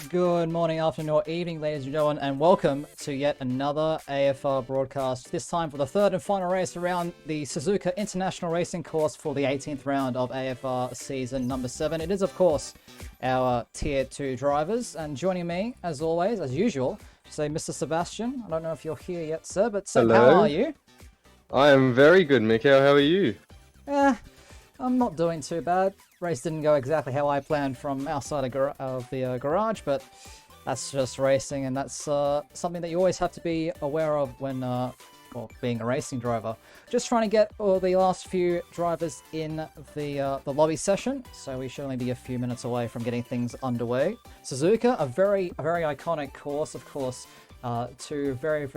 Good morning, afternoon, or evening, ladies and gentlemen, and welcome to yet another AFR broadcast. This time for the third and final race around the Suzuka International Racing Course for the 18th round of AFR season number 7. It is, of course, our Tier 2 drivers, and joining me, as always, as usual, say Mr. Sebastian. I don't know if you're here yet, sir, but Seb, how Hello. are you? I am very good, Mikhail. How are you? I'm not doing too bad. Race didn't go exactly how I planned from outside of the garage, but that's just racing, and that's something that you always have to be aware of when being a racing driver. Just trying to get all the last few drivers in the lobby session, so we should only be a few minutes away from getting things underway. Suzuka, a very iconic course, of course. Two very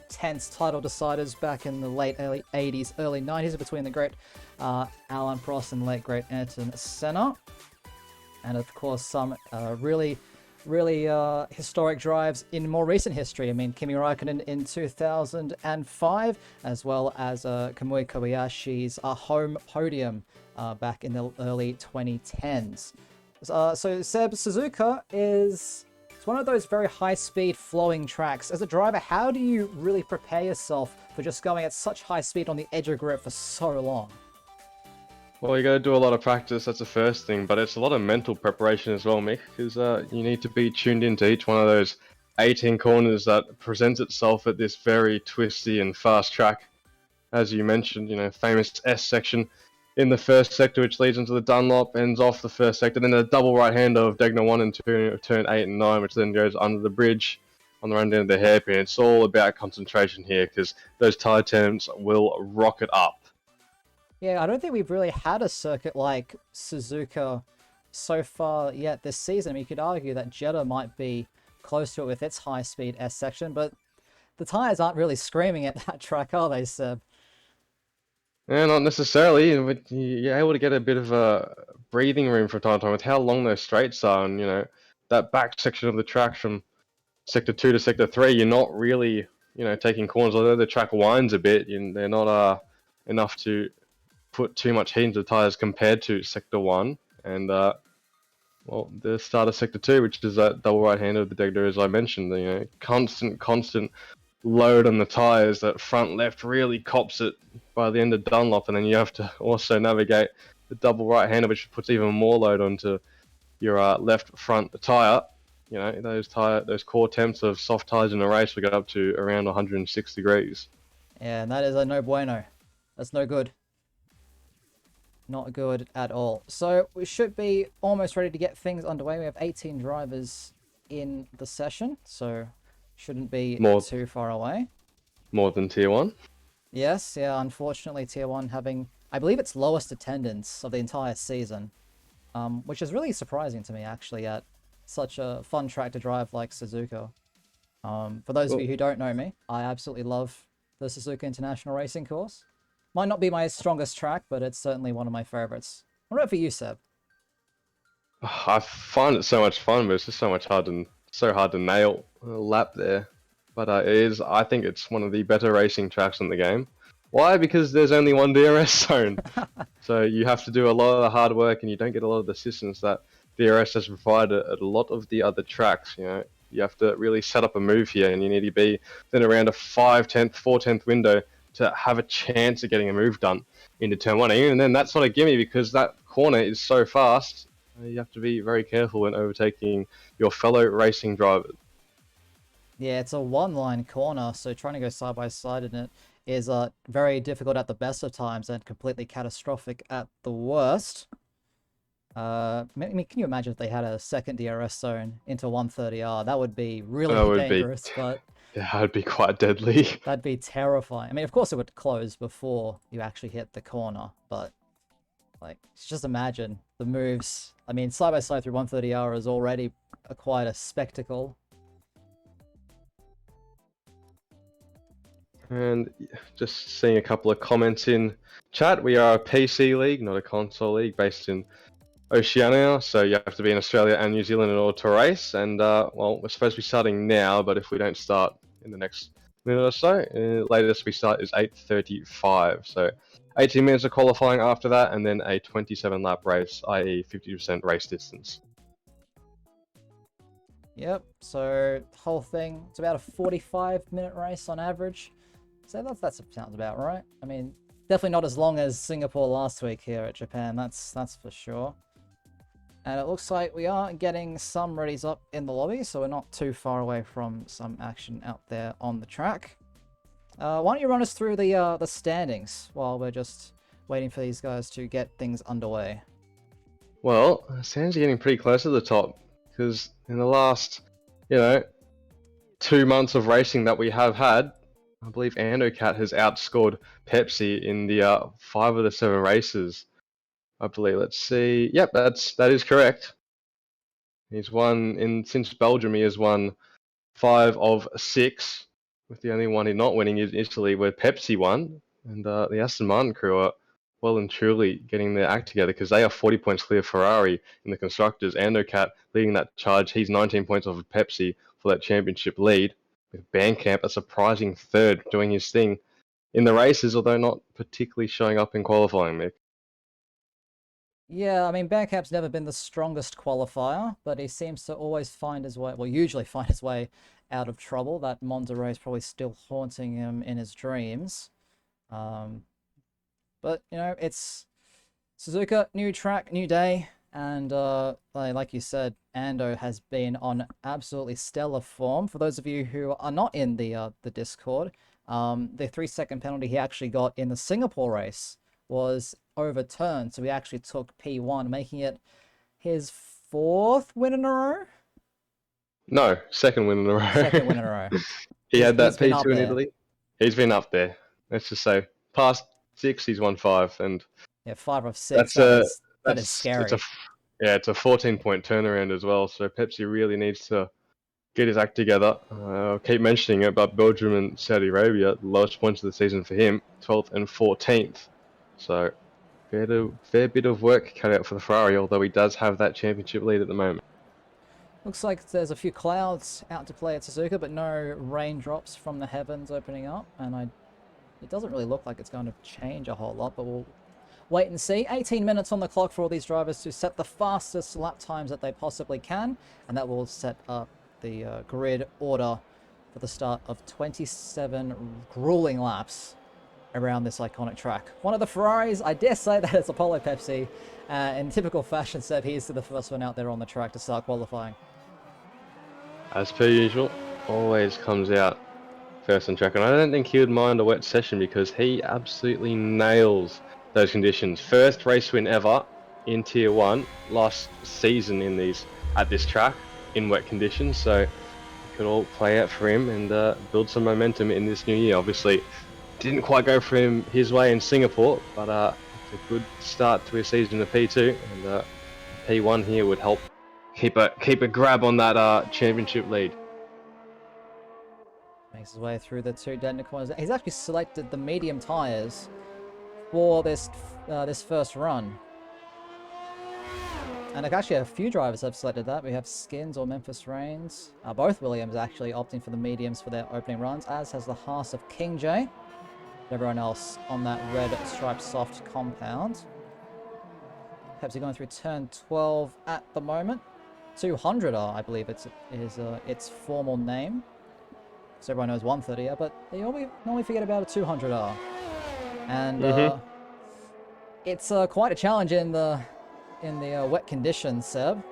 tense title deciders back in the late 80s, early 90s between the great Alan Prost and late great Ayrton Senna. And of course some really historic drives in more recent history. I mean, Kimi Raikkonen in 2005, as well as Kamui Kobayashi's home podium back in the early 2010s. So Seb, Suzuka is... one of those very high-speed flowing tracks. As a driver, how do you really prepare yourself for just going at such high speed on the edge of grip for so long? Well, you got to do a lot of practice, that's the first thing, but it's a lot of mental preparation as well, Mick, because you need to be tuned into each one of those 18 corners that presents itself at this very twisty and fast track. As you mentioned, famous S section in the first sector, which leads into the Dunlop, ends off the first sector, then a double right-hander of Degner 1 and 2, turn 8 and 9, which then goes under the bridge on the run down of the hairpin. It's all about concentration here, because those tyre temps will rocket up. Yeah, I don't think we've really had a circuit like Suzuka so far yet this season. I mean, you could argue that Jeddah might be close to it with its high-speed S section, but the tyres aren't really screaming at that track, are they, Seb? Yeah, not necessarily. You're able to get a bit of a breathing room from time to time with how long those straights are, and that back section of the track from sector 2 to sector 3. You're not really, taking corners. Although the track winds a bit, they're not enough to put too much heat into the tires compared to sector 1 and the start of sector 2, which is that double right hander of the Degner, as I mentioned. Constant load on the tires. That front left really cops it by the end of Dunlop, and then you have to also navigate the double right-hander, which puts even more load onto your left front tire. Those core temps of soft tires in a race will get up to around 106 degrees. Yeah, and that is a no bueno. That's no good. Not good at all. So we should be almost ready to get things underway. We have 18 drivers in the session, so shouldn't be too far away. More than Tier 1? Yes, yeah, unfortunately Tier 1 having, I believe, its lowest attendance of the entire season, which is really surprising to me, actually, at such a fun track to drive like Suzuka. For those of you who don't know me, I absolutely love the Suzuka International Racing Course. Might not be my strongest track, but it's certainly one of my favorites. What about for you, Seb? I find it so much fun, but it's just so hard to nail a lap there. But I think it's one of the better racing tracks in the game. Why? Because there's only one DRS zone. So you have to do a lot of the hard work, and you don't get a lot of the assistance that DRS has provided at a lot of the other tracks. You have to really set up a move here, and you need to be within around a 5/10, 4/10 window to have a chance of getting a move done into turn 1. And then that's not a gimme, because that corner is so fast. You have to be very careful when overtaking your fellow racing drivers. Yeah, it's a one-line corner, so trying to go side by side in it is very difficult at the best of times and completely catastrophic at the worst. I mean, can you imagine if they had a second DRS zone into 130R? That would be really dangerous, but... Yeah, that'd be quite deadly. That'd be terrifying. I mean, of course it would close before you actually hit the corner, but... just imagine the moves. I mean, side by side through 130R is already quite a spectacle. And just seeing a couple of comments in chat. We are a PC league, not a console league, based in Oceania. So you have to be in Australia and New Zealand in order to race. And we're supposed to be starting now, but if we don't start in the next minute or so, latest we start is 8:35. So 18 minutes of qualifying after that, and then a 27 lap race, i.e. 50% race distance. Yep, so whole thing, it's about a 45-minute race on average. So that sounds about right. I mean, definitely not as long as Singapore last week here at Japan, that's for sure. And it looks like we are getting some readies up in the lobby, so we're not too far away from some action out there on the track. Why don't you run us through the standings while we're just waiting for these guys to get things underway? Well, Sands are getting pretty close to the top because in the last, 2 months of racing that we have had, I believe Andocat has outscored Pepsi in the 5 of the 7 races. I believe. Let's see. Yep, that is correct. He's won since Belgium. He has won 5 of 6, with the only one he's not winning is Italy, where Pepsi won, and the Aston Martin crew are well and truly getting their act together because they are 40 points clear of Ferrari in the constructors. Andocat leading that charge. He's 19 points off of Pepsi for that championship lead. With Bandcamp a surprising third, doing his thing in the races, although not particularly showing up in qualifying, Mick. Yeah, I mean, Bandcamp's never been the strongest qualifier, but he seems to always find his way, well, usually find his way out of trouble. That Monterey is probably still haunting him in his dreams. Um, but, it's Suzuka, new track, new day. And like you said, Ando has been on absolutely stellar form. For those of you who are not in the Discord, the 3-second penalty he actually got in the Singapore race was overturned. So he actually took P1, making it his 4th win in a row? No, second win in a row. Second win in a row. He had He's that been up P2 in there. Italy. He's been up there. Let's just say past 6, he's won 5, and Yeah, 5 of 6. that's a That is that's it's a scary. it's a 14-point turnaround as well. So Pepsi really needs to get his act together. I'll keep mentioning it, but Belgium and Saudi Arabia, the lowest points of the season for him, 12th and 14th. So fair bit of work cut out for the Ferrari, although he does have that championship lead at the moment. Looks like there's a few clouds out to play at Suzuka, but no raindrops from the heavens opening up. And it doesn't really look like it's going to change a whole lot, but we'll wait and see. 18 minutes on the clock for all these drivers to set the fastest lap times that they possibly can, and that will set up the grid order for the start of 27 grueling laps around this iconic track. One of the Ferraris, I dare say that it's Apollo Pepsi. In typical fashion, Seb, he's the first one out there on the track to start qualifying. As per usual, always comes out first on track, and I don't think he would mind a wet session because he absolutely nails those conditions. First race win ever in Tier 1 last season at this track in wet conditions, so it could all play out for him and build some momentum in this new year. Obviously, didn't quite go for him his way in Singapore, but it's a good start to his season in P2, and P1 here would help keep a grab on that championship lead. Makes his way through the 2 dead corners. He's actually selected the medium tyres for this first run. And actually a few drivers have selected that. We have Skins or Memphis Reigns. Both Williams actually opting for the mediums for their opening runs, as has the Haas of King J. Everyone else on that red striped soft compound. Pepsi going through turn 12 at the moment. 200R, I believe is its formal name. So everyone knows 130R, but they normally forget about a 200R. And it's quite a challenge in the wet conditions, Seb.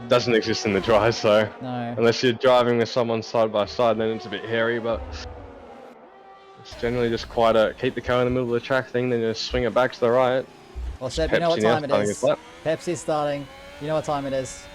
Doesn't exist in the dry, so No. unless you're driving with someone side by side, then it's a bit hairy, but it's generally just quite a keep the car in the middle of the track thing, then just swing it back to the right. Well, Seb, you know what Pepsi now time it starting is. his lap. Pepsi's starting. You know what time it is.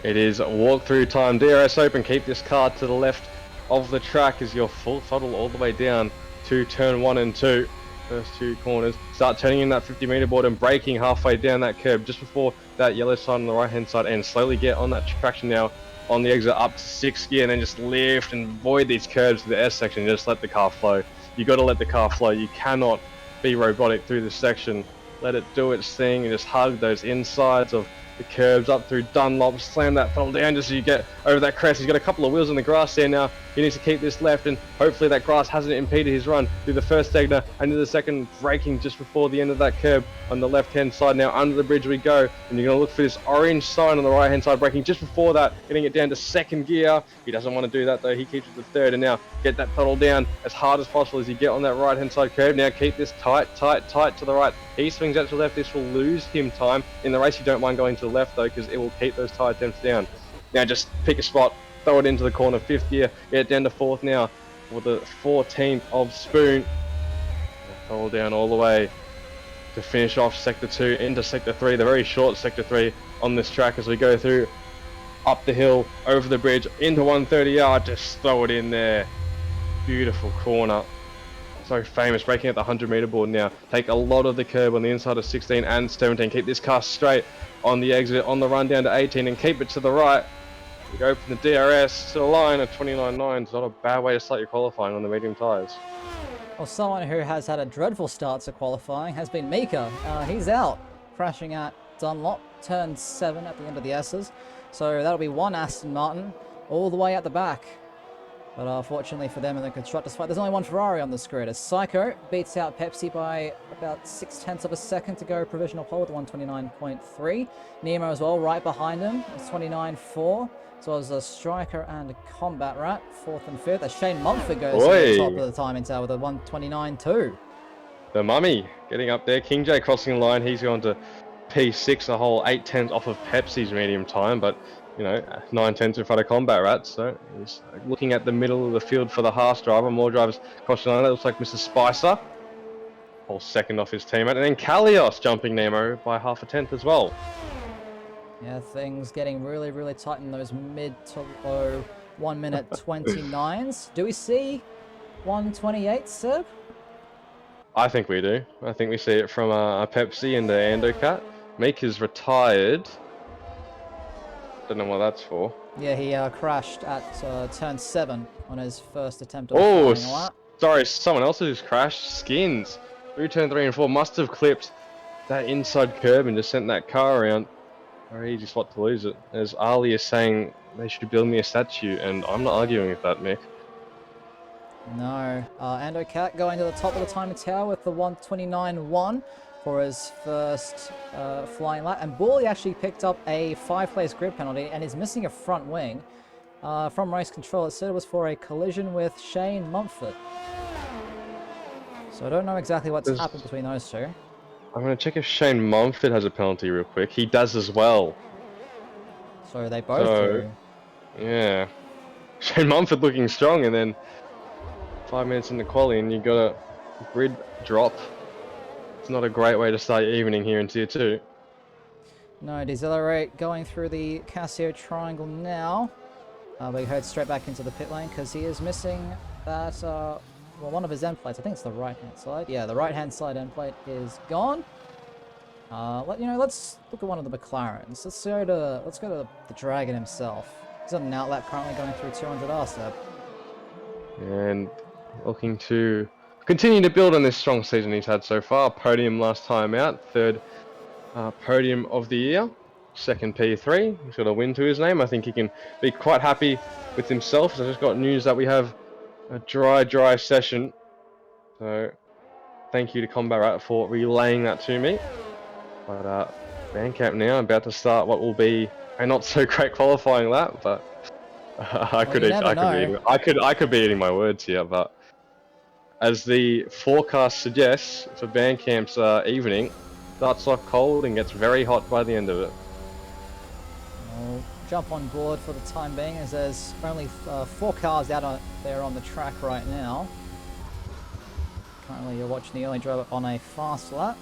It is walk-through time. DRS open. Keep this car to the left of the track as your full throttle all the way down to turn 1 and 2. First 2 corners. Start turning in that 50-meter board and braking halfway down that curb just before that yellow sign on the right-hand side, and slowly get on that traction now on the exit up to 6th gear, and then just lift and avoid these curbs to the S section and just let the car flow. You got to let the car flow. You cannot be robotic through this section. Let it do its thing and just hug those insides of the curbs up through Dunlop. Slam that throttle down just so you get over that crest. He's got a couple of wheels in the grass there now. He needs to keep this left, and hopefully that grass hasn't impeded his run through the first sector and into the second, braking just before the end of that curb on the left-hand side. Now under the bridge we go, and you're going to look for this orange sign on the right-hand side, braking just before that, getting it down to second gear. He doesn't want to do that though. He keeps it to third, and now get that pedal down as hard as possible as you get on that right-hand side curve. Now keep this tight to the right. He swings out to the left. This will lose him time. In the race, you don't mind going to the left though, because it will keep those tyre temps down. Now just pick a spot, throw it into the corner, fifth gear, get it down to fourth now for the 14th of Spoon. Roll down all the way to finish off sector 2 into sector 3, the very short sector 3 on this track as we go through up the hill, over the bridge, into 130R, just throw it in there. Beautiful corner. So famous, breaking at the 100-meter board now. Take a lot of the curb on the inside of 16 and 17. Keep this car straight on the exit, on the run down to 18, and keep it to the right. You go from the DRS to the line of 29.9. It's not a bad way to start your qualifying on the medium tyres. Well, someone who has had a dreadful start to qualifying has been Mika. He's out, crashing at Dunlop, turn 7 at the end of the S's. So that'll be one Aston Martin all the way at the back. But fortunately for them in the Constructors fight, there's only one Ferrari on this grid as Psycho beats out Pepsi by about 0.6 of a second to go provisional pole with 129.3. Nemo as well, right behind him, it's 29.4. As well as a Striker and a Combat Rat, 4th and 5th. As Shane Mumford goes to the top of the timing tower with a 129.2. The Mummy getting up there. King J crossing the line. He's gone to P6, a whole 8/10 off of Pepsi's medium time, but you know, 9/10 in front of Combat Rat. So he's looking at the middle of the field for the Haas driver. More drivers crossing the line. It looks like Mr. Spicer, whole second off his teammate, and then Kalios jumping Nemo by 0.5 as well. Yeah, things getting really, really tight in those mid to low 1 minute 29s. Do we see 128, Seb? I think we do. I think we see it from Pepsi and the Andocat. Mika's retired. Don't know what that's for. Yeah, he crashed at turn 7 on his first attempt at a lap. Sorry, someone else who's crashed. Skins. Through turn 3 and 4 must have clipped that inside curb and just sent that car around. Very easy spot to lose it. As Ali is saying, they should build me a statue, and I'm not arguing with that, Mick. No. Andocat going to the top of the timing tower with the 129.1 for his first flying lap. And Borley actually picked up a 5-place grid penalty and is missing a front wing. From race control, it said it was for a collision with Shane Mumford. So I don't know exactly what's happened between those two. I'm going to check if Shane Mumford has a penalty real quick. He does as well. So they both do. Yeah. Shane Mumford looking strong, and then 5 minutes into quali and you got a grid drop. It's not a great way to start your evening here in Tier 2. No, Decelerate going through the Casio triangle now. But he heads straight back into the pit lane because he is missing that, well, one of his end plates. I think it's the right-hand side. Yeah, the right-hand side end plate is gone. Let's look at one of the McLarens. Let's go to the Dragon himself. He's on an outlap currently going through 200 RSEP. And looking to continue to build on this strong season he's had so far. Podium last time out, third podium of the year, second P3. He's got a win to his name. I think he can be quite happy with himself. So I just got news that we have a dry session. So thank you to Combat Rat for relaying that to me. But Bandcamp now about to start what will be a not so great qualifying lap, but I could be eating my words here, but as the forecast suggests for Bandcamp's evening, starts off cold and gets very hot by the end of it. We'll jump on board for the time being, as there's only 4 cars out there on the track right now. Currently you're watching the early driver on a fast lap.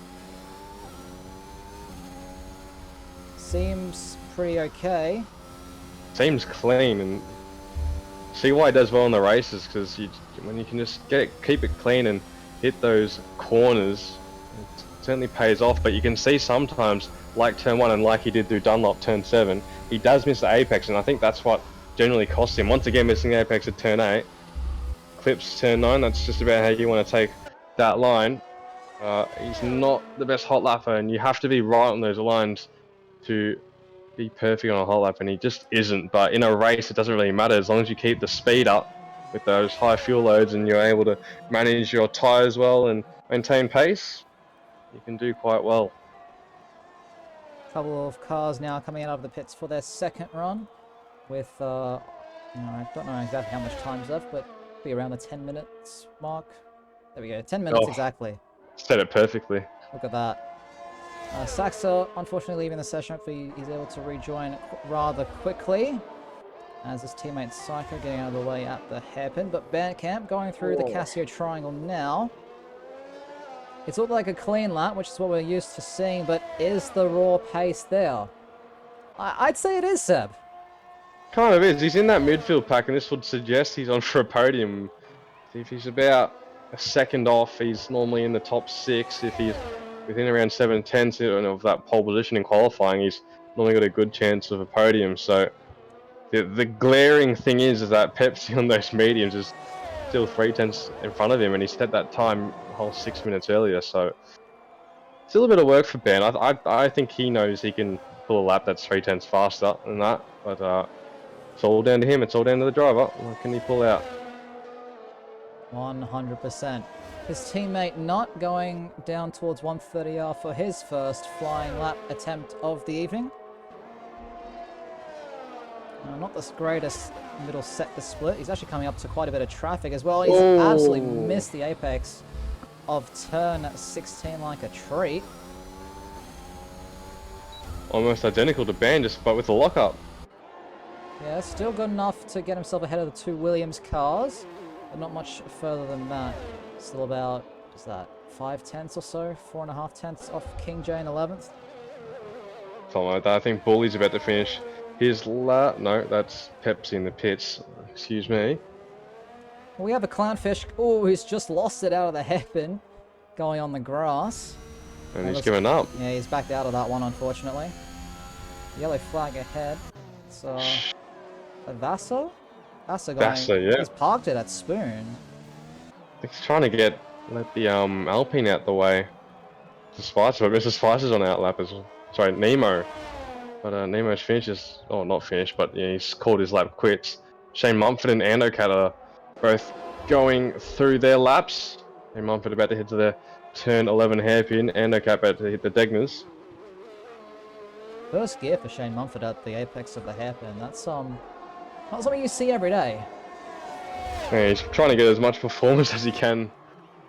Seems pretty okay. Seems clean, and see why it does well in the races, because when you can just keep it clean and hit those corners, it certainly pays off. But you can see sometimes, like turn 1 and like he did through Dunlop turn 7, he does miss the apex, and I think that's what generally costs him. Once again, missing the apex at turn 8, clips turn 9, that's just about how you want to take that line. He's not the best hot lapper, and you have to be right on those lines to be perfect on a hot lap, and he just isn't. But in a race, it doesn't really matter as long as you keep the speed up. with those high fuel loads and you're able to manage your tyres well and maintain pace, you can do quite well. Couple of cars now coming out of the pits for their second run with, I don't know exactly how much time's left, but be around the 10 minutes mark. There we go, 10 minutes exactly. Said it perfectly. Look at that. Saxa, unfortunately, leaving the session. Hopefully, he's able to rejoin rather quickly. As his teammate Psycho getting out of the way at the hairpin. But Bandcamp going through the Casio Triangle now. It's looked like a clean lap, which is what we're used to seeing, but is the raw pace there? I'd say it is, Seb. Kind of is. He's in that midfield pack, and this would suggest he's on for a podium. If he's about a second off, he's normally in the top 6. If he's within around 7/10 of that pole position in qualifying, he's normally got a good chance of a podium. So the glaring thing is that Pepsi on those mediums is still 3/10 in front of him, and he set that time a whole 6 minutes earlier. So still a bit of work for Ben. I think he knows he can pull a lap that's 3/10 faster than that, but it's all down to him. It's all down to the driver. What can he pull out? 100%. His teammate not going down towards 130R for his first flying lap attempt of the evening. Not the greatest middle sector split. He's actually coming up to quite a bit of traffic as well. He's absolutely missed the apex of turn 16 like a treat. Almost identical to Ben, just but with the lockup. Yeah, still good enough to get himself ahead of the two Williams cars, but not much further than that. Still about, is that 5/10 or so? 4.5 off King J in 11th? Something like that. I think Bully's about to finish his lap. No, that's Pepsi in the pits. Excuse me. We have a Clownfish, who's just lost it out of the hairpin, going on the grass. And he's given up. Yeah, he's backed out of that one, unfortunately. Yellow flag ahead. So, Vaso? Vaso going. Vaso, yeah. He's parked it at Spoon. He's trying to let the Alpine out the way. To Spicer, but Mr. Spicer's on outlap as well. Sorry, Nemo. But Nemo's finishes, not finished, but yeah, he's called his lap quits. Shane Mumford and Andocat are both going through their laps. Shane Mumford about to head to the turn 11 hairpin. Andocat about to hit the Degners. First gear for Shane Mumford at the apex of the hairpin. That's not something you see every day. Yeah, he's trying to get as much performance as he can.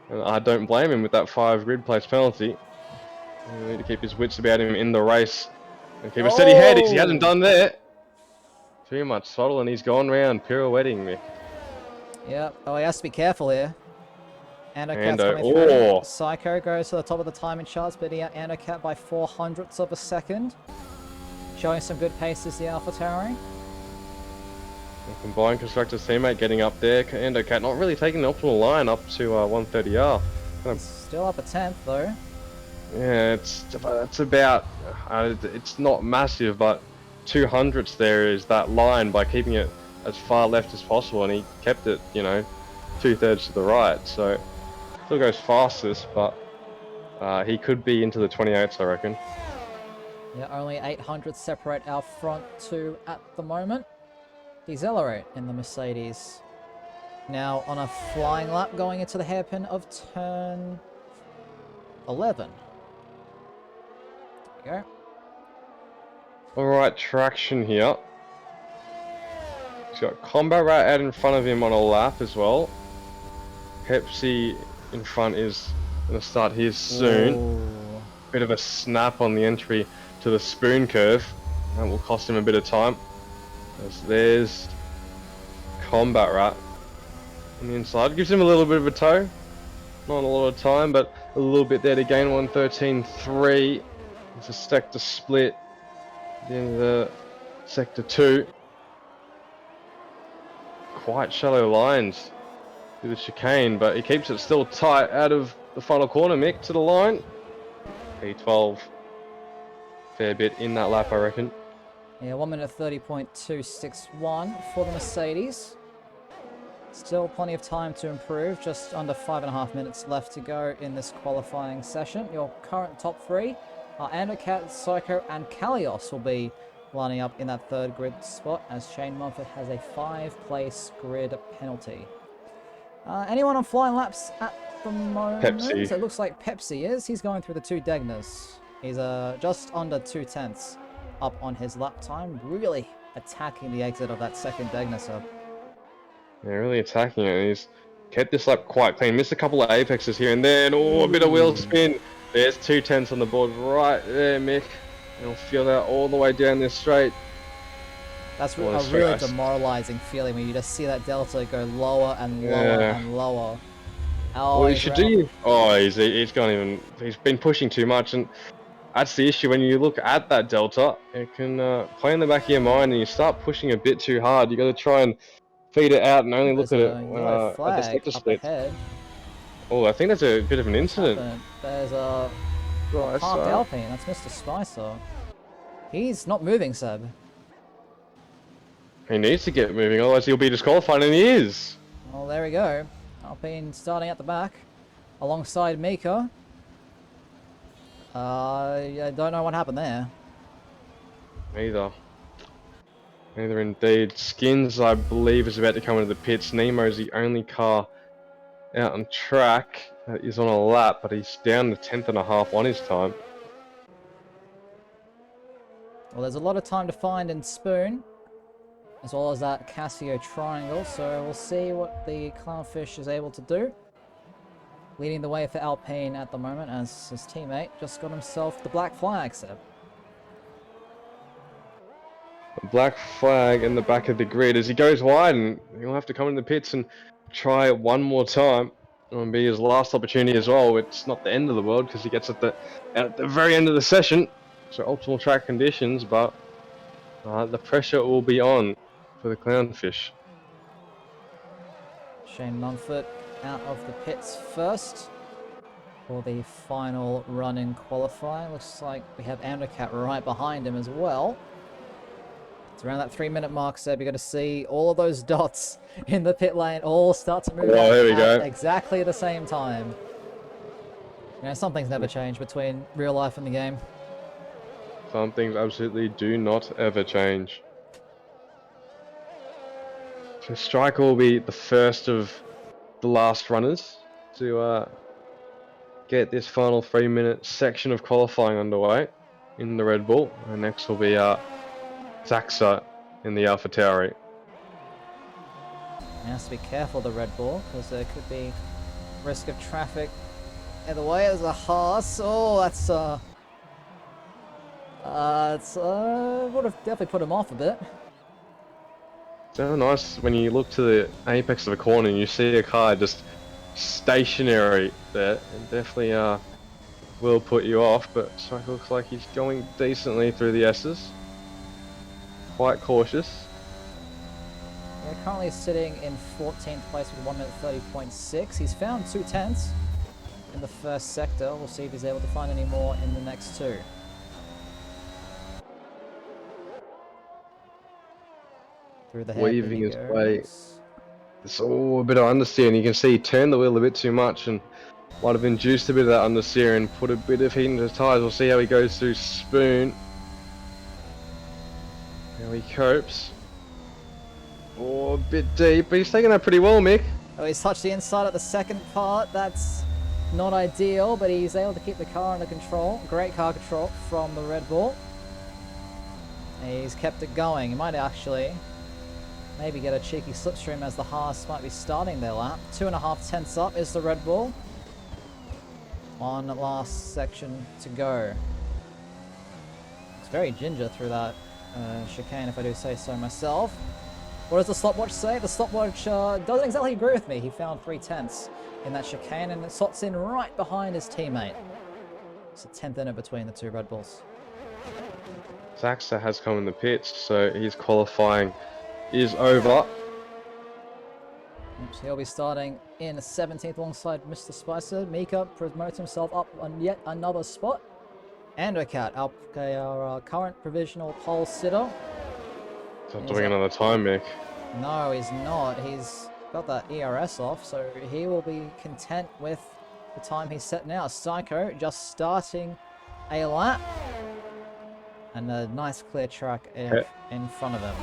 And I don't blame him with that 5 grid place penalty. You need to keep his wits about him in the race. And keep a steady head, he hasn't done that. Too much throttle and he's gone round, pirouetting me. Yep, he has to be careful here. Andocat's coming through. Psycho goes to the top of the timing charts, beating out Andocat by 0.04 of a second. Showing some good pace is the AlphaTauri. Combined Constructors teammate getting up there. Andocat not really taking the optimal line up to 130R. Still up a 10th though. Yeah, it's about, it's not massive, but 200ths there is that line by keeping it as far left as possible, and he kept it, 2/3 to the right, so still goes fastest, but he could be into the 28ths, I reckon. Yeah, only 800 separate our front two at the moment. Decelerate in the Mercedes. Now on a flying lap going into the hairpin of turn 11. There we go. Alright, traction here. He's got Combat Rat out in front of him on a lap as well. Pepsi in front is going to start here soon. Ooh. Bit of a snap on the entry to the spoon curve. That will cost him a bit of time. There's Combat Rat on the inside. Gives him a little bit of a tow. Not a lot of time, but a little bit there to gain 113.3. It's a sector split. Then the sector 2. Quite shallow lines through the chicane, but he keeps it still tight out of the final corner, Mick, to the line. P12. Fair bit in that lap, I reckon. Yeah, 1 minute 30.261 for the Mercedes. Still plenty of time to improve, just under 5.5 minutes left to go in this qualifying session. Your current top 3 are Andocat, Psycho, and Kalios will be lining up in that third grid spot as Shane Mumford has a 5-place grid penalty. Anyone on flying laps at the moment? Pepsi. It looks like Pepsi is. He's going through the 2 Degners. He's just under 2/10 up on his lap time, really attacking the exit of that second Degner, sir. Yeah, really attacking it. He's kept this lap quite clean. Missed a couple of apexes here and then. Oh, a bit of wheel spin. There's 2/10 on the board right there, Mick. And he'll feel that all the way down this straight. That's Well, a straight really ice. demoralizing feeling when you just see that delta go lower and lower Yeah. and lower. Oh, What he he's should round- do? Oh, he's gone even. He's been pushing too much, and that's the issue when you look at that delta. It can play in the back of your mind, and you start pushing a bit too hard. You got to try and feed it out and only look There's at it a yellow at the flag sector up split. ahead. Oh, I think that's a bit of an What's incident. happened? There's a Right, parked Alpine. That's Mr. Spicer. He's not moving, Seb. he needs to get moving, otherwise he'll be disqualified, and he is. Well, there we go. Alpine starting at the back alongside Mika. I don't know what happened there. Neither indeed. Skins, I believe, is about to come into the pits. Nemo's the only car out on track that is on a lap, but he's down to 10th and a half on his time. Well, there's a lot of time to find in Spoon, as well as that Casio triangle, so we'll see what the Clownfish is able to do. Leading the way for Alpine at the moment, as his teammate just got himself the black flag, Seb. The black flag in the back of the grid as he goes wide, and he'll have to come in the pits and try it one more time. It'll be his last opportunity as well. It's not the end of the world because he gets at the very end of the session, so optimal track conditions, but the pressure will be on for the Clownfish. Shane Mumford out of the pits first for the final run in qualifying. Looks like we have Undercat right behind him as well. It's around that 3-minute mark, Seb. You're going to see all of those dots in the pit lane all start to move Oh, there we at go. exactly the same time. You know, some things never change between real life and the game. Some things absolutely do not ever change. So Striker will be the first of the last runners to get this final 3-minute section of qualifying underway in the Red Bull. And next will be Zaxa in the Alpha Tauri. He has to be careful of the Red Bull because there could be risk of traffic. Either way, there's a Haas. Oh, that's would have definitely put him off a bit. So nice when you look to the apex of a corner and you see a car just stationary there. It definitely will put you off, but Striker looks like he's going decently through the S's. Quite cautious. Yeah, currently sitting in 14th place with 1 minute 30.6. He's found 2/10 in the first sector. We'll see if he's able to find any more in the next 2. Through the hairpin Weaving he his goes. way. It's all a bit of understeer, and you can see he turned the wheel a bit too much and might have induced a bit of that understeer and put a bit of heat into his tyres. We'll see how he goes through Spoon. How he copes. Oh, a bit deep, but he's taking that pretty well, Mick. Oh, he's touched the inside at the second part. That's not ideal, but he's able to keep the car under control. Great car control from the Red Bull. He's kept it going. He might actually maybe get a cheeky slipstream as the Haas might be starting their lap. 2.5 up is the Red Bull. On last section to go. It's very ginger through that chicane, if I do say so myself. What does the stopwatch say? The stopwatch doesn't exactly agree with me. He found 3/10 in that chicane, and it slots in right behind his teammate. It's a 10th in it between the 2 Red Bulls. Zaxa has come in the pits, so his qualifying is over. So he'll be starting in 17th alongside Mr. Spicer. Mika promotes himself up on yet another spot. Undercat, our current provisional pole sitter. He's not doing another time, Mick. No, he's not. He's got that ERS off, so he will be content with the time he's set now. Psycho just starting a lap. and a nice clear track in front of him.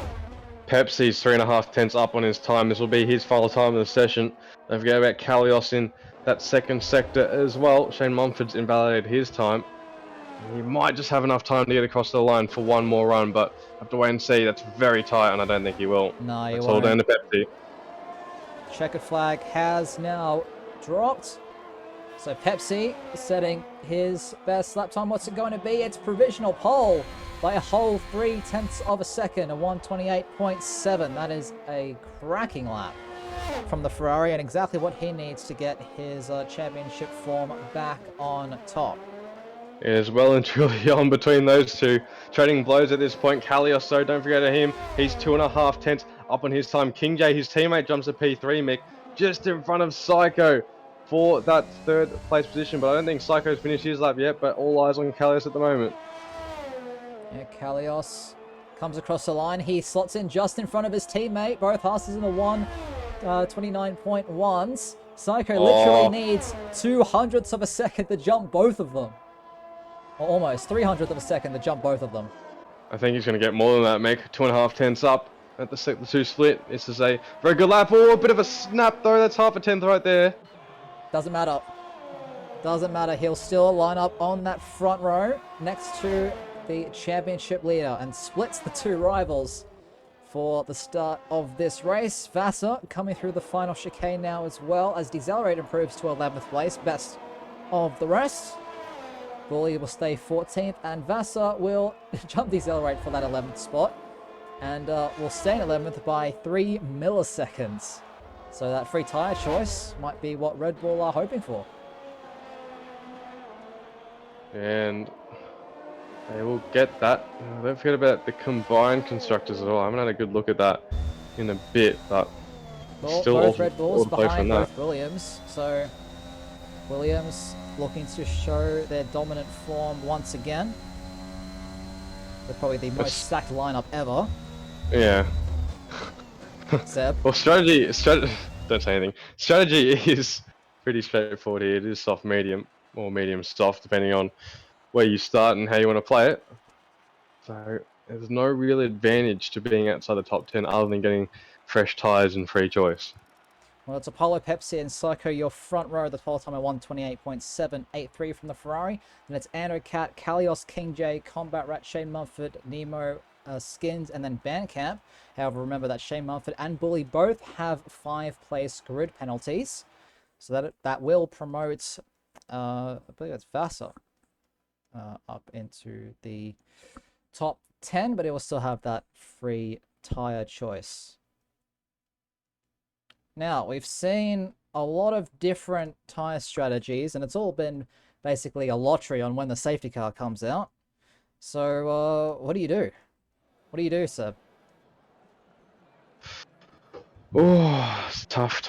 Pepsi's 3.5 tenths up on his time. This will be his final time of the session. Don't forget about Kalios in that second sector as well. Shane Mumford's invalidated his time. He might just have enough time to get across the line for one more run, but have to wait and see. That's very tight, and I don't think he will. No, he That's won't. all down to Pepsi. Checkered flag has now dropped. So Pepsi setting his best lap time. What's it going to be? It's provisional pole by a whole 0.3 of a second, a 1:28.7. That is a cracking lap from the Ferrari, and exactly what he needs to get his championship form back on top. It is well and truly on between those two. Trading blows at this point. Kalios, so don't forget him. He's 2.5 tenths up on his time. King J, his teammate, jumps to P3, Mick, just in front of Psycho for that third place position. But I don't think Psycho's finished his lap yet, but all eyes on Kalios at the moment. Yeah, Kalios comes across the line. He slots in just in front of his teammate. Both Haas's in the 1:29.1s. Psycho literally needs 200ths of a second to jump both of them. Or almost 300th of a second to jump both of them. I think he's going to get more than that, Mick. 2.5 tenths up at the two split. This is a very good lap. Oh, a bit of a snap though. That's half a tenth right there. Doesn't matter. Doesn't matter. He'll still line up on that front row next to the championship leader and splits the two rivals for the start of this race. Vassar coming through the final chicane now as well as Decelerate improves to 11th place, best of the rest. Bully will stay 14th and Vassar will jump Decelerate for that 11th spot and will stay in 11th by 3 milliseconds. So that free tyre choice might be what Red Bull are hoping for. And they will get that. Don't forget about the combined constructors as well. I haven't had a good look at that in a bit, but still both Red Bulls behind both that. Williams. So Williams looking to show their dominant form once again. They're probably the most stacked lineup ever. Yeah. Seb. Well, strategy. Don't say anything. Strategy is pretty straightforward here. It is soft, medium, or medium soft, depending on where you start and how you want to play it. So there's no real advantage to being outside the top 10 other than getting fresh tyres and free choice. Well, it's Apollo, Pepsi, and Psycho, your front row. The total time at 1:28.783 from the Ferrari. Then it's Cat, Kalios, King J, Combat Rat, Shane Mumford, Nemo, Skins, and then Bandcamp. However, remember that Shane Mumford and Bully both have 5-place grid penalties. So that will promote, I believe that's Vassar, up into the top 10, but it will still have that free tyre choice. Now, we've seen a lot of different tyre strategies, and it's all been basically a lottery on when the safety car comes out. So, what do you do? What do you do, Seb? Oh, it's tough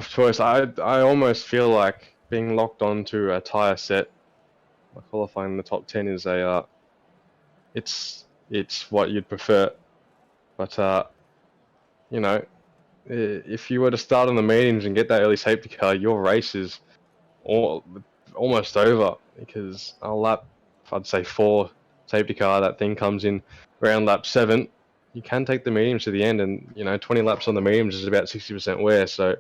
choice. I almost feel like being locked onto a tyre set, qualifying in the top 10 is it's what you'd prefer. But, you know, if you were to start on the mediums and get that early safety car, your race is almost over, because a lap, I'd say 4 safety car, that thing comes in around lap 7. You can take the mediums to the end, and 20 laps on the mediums is about 60% wear. So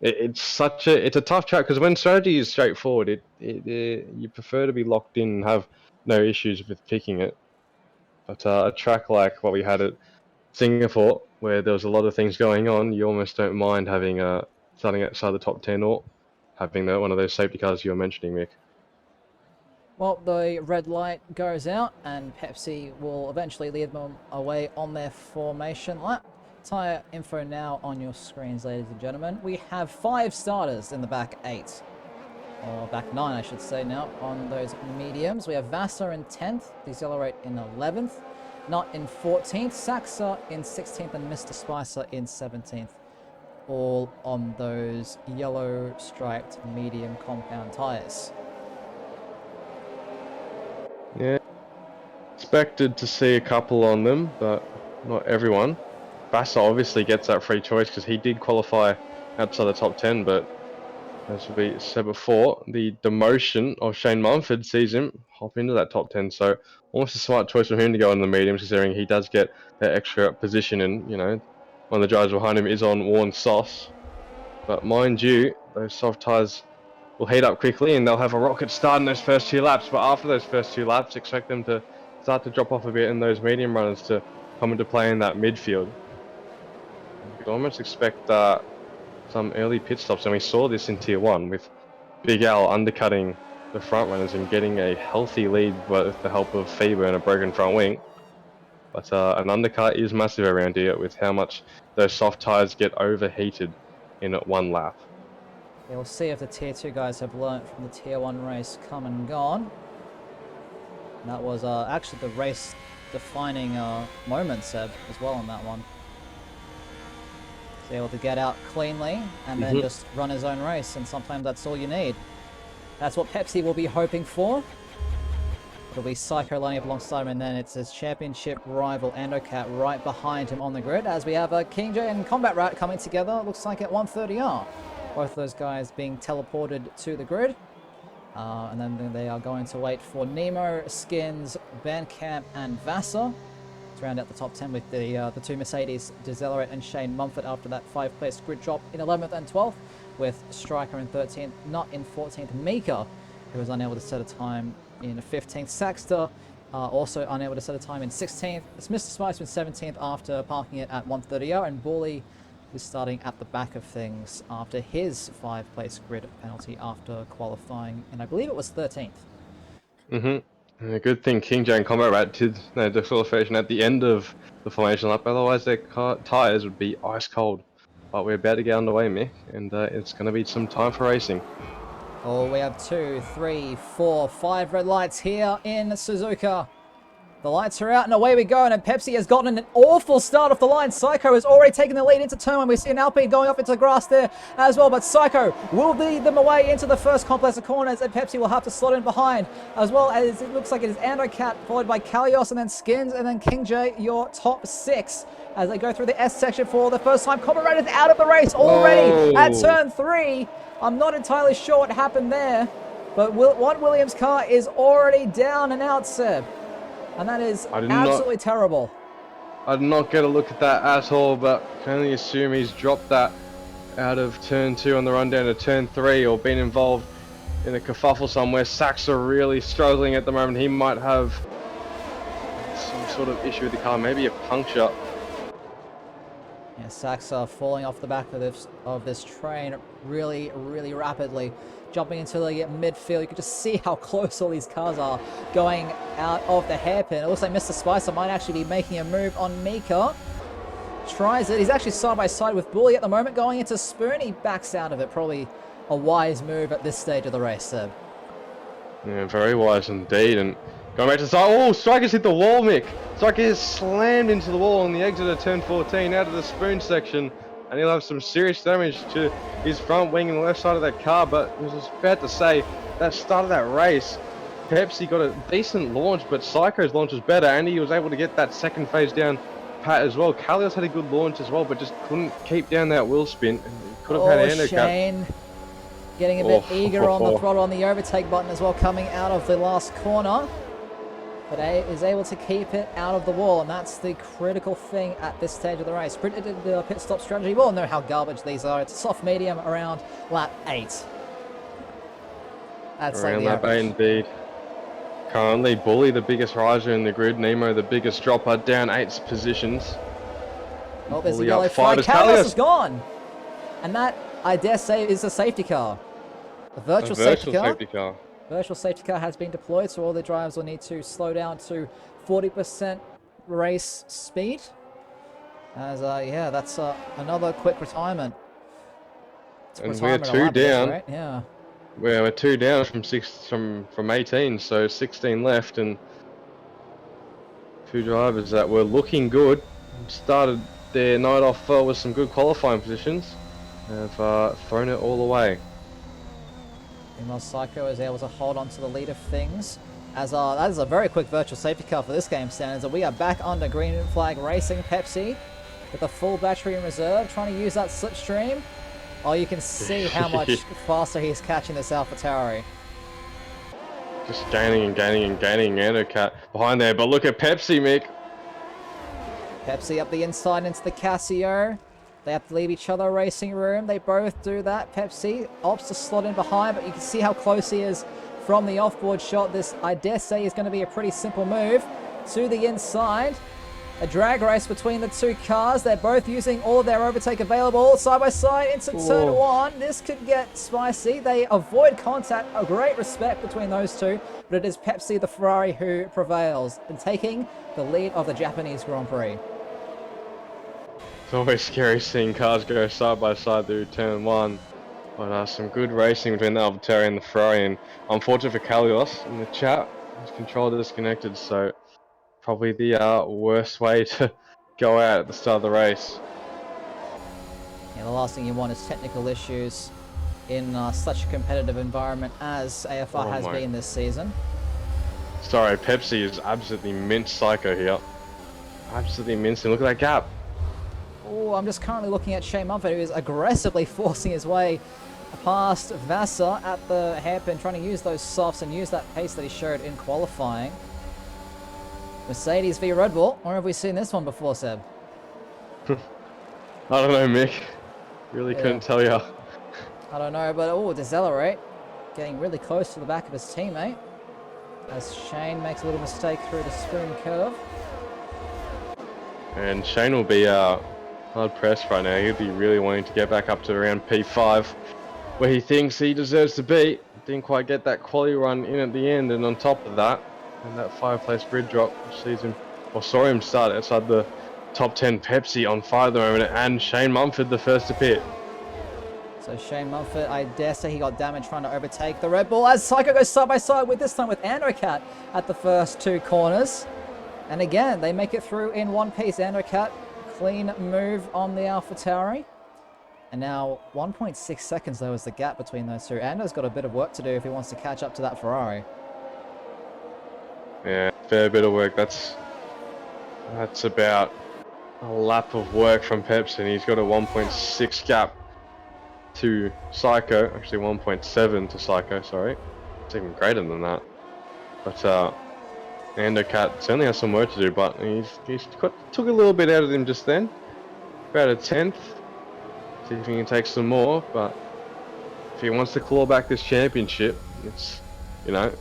it's a tough track, because when strategy is straightforward, you prefer to be locked in and have no issues with picking it. But a track like what we had at Singapore, where there was a lot of things going on, you almost don't mind having starting outside the top 10 or having one of those safety cars you were mentioning, Mick. Well, the red light goes out, and Pepsi will eventually lead them away on their formation lap. Tyre info now on your screens, ladies and gentlemen. We have 5 starters in the back 8. Or back 9, I should say now, on those mediums. We have Vassar in 10th, Decelerate in 11th, Not in 14th, Saxa in 16th, and Mr. Spicer in 17th. All on those yellow striped medium compound tyres. Yeah, expected to see a couple on them, but not everyone. Vassar obviously gets that free choice because he did qualify outside the top 10, but As we said before, the demotion of Shane Mumford sees him hop into that top 10. So almost a smart choice for him to go in the mediums, considering he does get that extra position. And, you know, one of the drivers behind him is on worn softs. But mind you, those soft tyres will heat up quickly and they'll have a rocket start in those first 2 laps. But after those first 2 laps, expect them to start to drop off a bit and those medium runners to come into play in that midfield. You could almost expect some early pit stops, and we saw this in Tier 1 with Big Al undercutting the front runners and getting a healthy lead with the help of Faber and a broken front wing. But an undercut is massive around here with how much those soft tyres get overheated in 1 lap. Yeah, we'll see if the Tier 2 guys have learnt from the Tier 1 race come and gone. And that was actually the race-defining moment, Seb, as well on that one. He's able to get out cleanly and then just run his own race, and sometimes that's all you need. That's what Pepsi will be hoping for. It'll be Psycho lining up alongside him, and then it's his championship rival Endocat right behind him on the grid, as we have King J and Combat Rat coming together, looks like at 130R. Both of those guys being teleported to the grid. And then they are going to wait for Nemo, Skins, Bandcamp, and Vassar to round out the top 10 with the two Mercedes, Decelerate and Shane Mumford after that 5-place grid drop in 11th and 12th, with Striker in 13th, not in 14th, Mika, who was unable to set a time in 15th, Saxter, also unable to set a time in 16th, it's Mr. Spice in 17th after parking it at 130R, and Bully is starting at the back of things after his 5-place grid penalty after qualifying, and I believe it was 13th. And a good thing King J and Combat Rat did the disqualification at the end of the formation lap, otherwise their tyres would be ice cold. But we're about to get underway, Mick, and it's going to be some time for racing. Oh, we have 2, 3, 4, 5 red lights here in Suzuka. The lights are out and away we go, and Pepsi has gotten an awful start off the line. Psycho has already taken the lead into turn one. We see an Alpine going off into the grass there as well, but Psycho will lead them away into the first complex of corners, and Pepsi will have to slot in behind, as well as it looks like it is Endocat, followed by Kalios, and then Skins, and then King J, your top 6. As they go through the S section for the first time. Combat Rat is out of the race already at turn 3. I'm not entirely sure what happened there, but one Williams car is already down and out, Seb. And that is absolutely terrible. I did not get a look at that at all, but can only assume he's dropped that out of turn 2 on the run down to turn 3, or been involved in a kerfuffle somewhere. Sachs are really struggling at the moment. He might have some sort of issue with the car, maybe a puncture. Yeah, Sachs are falling off the back of this train really, really rapidly. Jumping into the midfield, you can just see how close all these cars are going out of the hairpin. It looks like Mr. Spicer might actually be making a move on Mika. Tries it. He's actually side by side with Bully at the moment, going into Spoon. He backs out of it. Probably a wise move at this stage of the race, Seb. Yeah, very wise indeed. And going back to the side. Oh, Striker's hit the wall, Mick. Striker is slammed into the wall on the exit of turn 14 out of the Spoon section. And he'll have some serious damage to his front wing and the left side of that car. But I was about to say, that start of that race, Pepsi got a decent launch, but Psycho's launch was better, and he was able to get that second phase down pat as well. Kalios had a good launch as well, but just couldn't keep down that wheel spin. And could have had an Shane getting a bit eager on the throttle on the overtake button as well, coming out of the last corner. But is able to keep it out of the wall, and that's the critical thing at this stage of the race. Predicted the pit stop strategy. We all know how garbage these are. It's a soft medium around lap 8. That's around like lap 8 indeed. Currently, Bully the biggest riser in the grid. Nemo the biggest dropper, down 8 positions. Oh, there's a yellow flag. Kalios is gone, and that, I dare say, is a safety car. A virtual safety car. Virtual safety car has been deployed, so all the drivers will need to slow down to 40% race speed. As yeah, that's another quick retirement. And we're 2 down. Right? Yeah. We're 2 down from 18, so 16 left, and 2 drivers that were looking good started their night off with some good qualifying positions. Have thrown it all away. Meanwhile, Psycho is able to hold on to the lead of things. As that is a very quick virtual safety car for this game standards. And we are back under green flag racing. Pepsi with a full battery in reserve, trying to use that slipstream. Oh, you can see how much faster he's catching this AlphaTauri. Just gaining and gaining and gaining. Endocat behind there, but look at Pepsi, Mick. Pepsi up the inside into the Casio. They have to leave each other racing room. They both do that. Pepsi opts to slot in behind, but you can see how close he is from the offboard shot. This, I dare say, is going to be a pretty simple move to the inside. A drag race between the two cars. They're both using all of their overtake available. Side by side into turn one. This could get spicy. They avoid contact. A great respect between those two. But it is Pepsi, the Ferrari, who prevails and taking the lead of the Japanese Grand Prix. It's always scary seeing cars go side by side through turn one. But some good racing between the AlphaTauri and the Ferrari. And unfortunate for Kalios in the chat, his controller disconnected. So probably the worst way to go out at the start of the race. Yeah, the last thing you want is technical issues in such a competitive environment as AFR has been this season. Sorry, Pepsi is absolutely minced Psycho here. Absolutely minced him. Look at that gap. Oh, I'm just currently looking at Shane Mumford, who is aggressively forcing his way past Vassar at the hairpin, trying to use those softs and use that pace that he showed in qualifying. Mercedes v Red Bull. Or have we seen this one before, Seb? I don't know, Mick. Really couldn't tell you. I don't know, but oh, Decelerate getting really close to the back of his teammate as Shane makes a little mistake through the spoon curve. And Shane will be hard pressed right now. He'll be really wanting to get back up to around P5, where he thinks he deserves to be. Didn't quite get that quali run in at the end, and on top of that, and that 5th-place grid drop, which sees him, or saw him start outside the top 10. Pepsi on fire at the moment, and Shane Mumford the first to pit. So Shane Mumford, I dare say he got damaged trying to overtake the Red Bull as Psycho goes side by side with this time with Andocat at the first two corners. And again, they make it through in one piece. Andocat, clean move on the AlphaTauri. And now 1.6 seconds though is the gap between those two. Ando's got a bit of work to do if he wants to catch up to that Ferrari. Yeah, fair bit of work. That's about a lap of work from Pepsi, and he's got a 1.6 gap to Psycho. Actually 1.7 to Psycho, sorry. It's even greater than that. But Andocat certainly has some work to do, but took a little bit out of him just then. About a 10th. See if he can take some more, but if he wants to claw back this championship, it's, you know,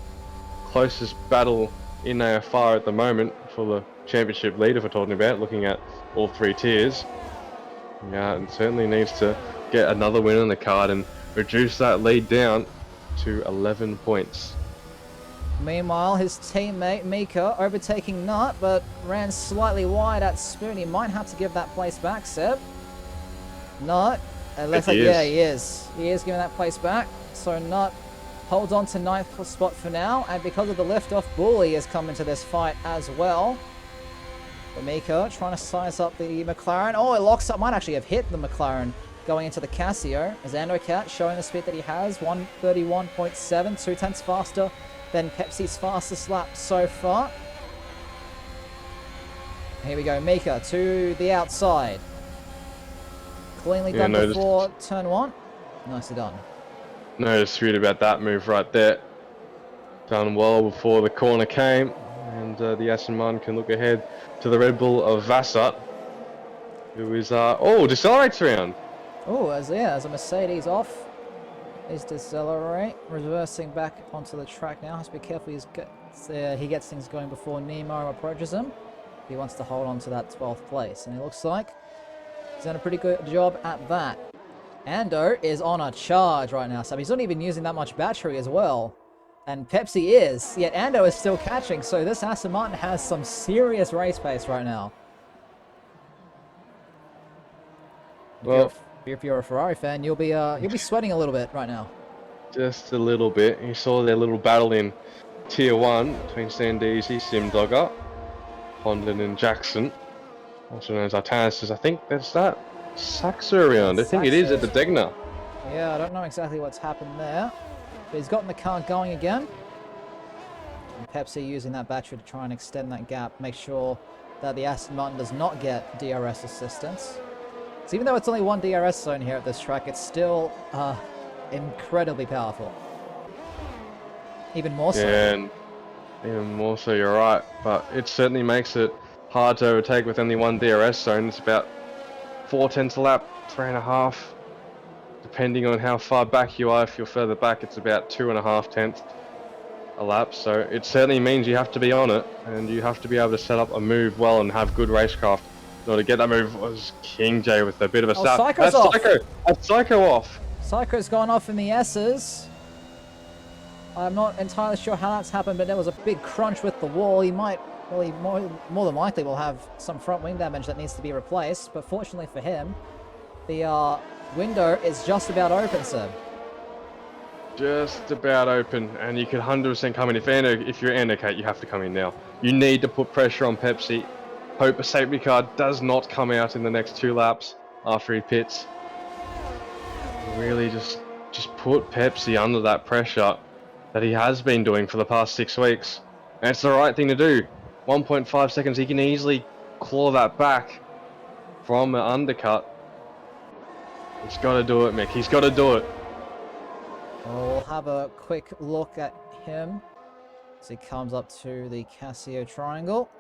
closest battle in AFR at the moment for the championship lead, if we're talking about looking at all three tiers. Yeah, and certainly needs to get another win on the card and reduce that lead down to 11 points. Meanwhile, his teammate Mika overtaking Nut, but ran slightly wide at Spoon. He might have to give that place back, Seb. Nut, yeah, he is. He is giving that place back. So Nut holds on to 9th spot for now, and because of the lift-off, Bully has come into this fight as well. But Mika trying to size up the McLaren. Oh, it locks up. Might actually have hit the McLaren going into the Casio. As Andocat showing the speed that he has, 131.7, 0.2 faster than Pepsi's fastest lap so far. Here we go, Mika to the outside. Cleanly done before turn one. Nicely done. No dispute about that move right there. Done well before the corner came, and the Aston Martin can look ahead to the Red Bull of Vassar, who is decelerates around. Oh, as a Mercedes off. Is Decelerate reversing back onto the track now. Has to be careful. He gets things going before Nemo approaches him. He wants to hold on to that 12th place, and it looks like he's done a pretty good job at that. Ando is on a charge right now, so he's not even using that much battery as well. And Pepsi is, yet Ando is still catching, so this Aston Martin has some serious race pace right now. Well, if you're a Ferrari fan, you'll be sweating a little bit right now. Just a little bit. You saw their little battle in Tier 1 between Sandeezy, Simdogger, Condon and Jackson. Also known as Artanis, I think that's that. Saxa around. I think it is at the Degner. Yeah, I don't know exactly what's happened there. But he's gotten the car going again. And Pepsi using that battery to try and extend that gap. Make sure that the Aston Martin does not get DRS assistance. So even though it's only one DRS zone here at this track, it's still incredibly powerful. Even more so. Yeah, and even more so, you're right. But it certainly makes it hard to overtake with only one DRS zone. It's about 4/10 a lap, 3.5, depending on how far back you are. If you're further back, it's about 2.5 tenths a lap. So it certainly means you have to be on it, and you have to be able to set up a move well and have good racecraft. In order to get that move was King J with a bit of a start. Psycho's off. That's Psycho off. Psycho's gone off in the S's. I'm not entirely sure how that's happened, but there was a big crunch with the wall. He might, well, he more than likely will have some front wing damage that needs to be replaced. But fortunately for him, the window is just about open, sir. Just about open, and you could 100% come in. If you're Endercat, you have to come in now. You need to put pressure on Pepsi. Hope a safety car does not come out in the next 2 laps after he pits. Really just put Pepsi under that pressure that he has been doing for the past 6 weeks. And it's the right thing to do. 1.5 seconds, he can easily claw that back from an undercut. He's got to do it, Mick. He's got to do it. Well, we'll have a quick look at him as he comes up to the Casio triangle.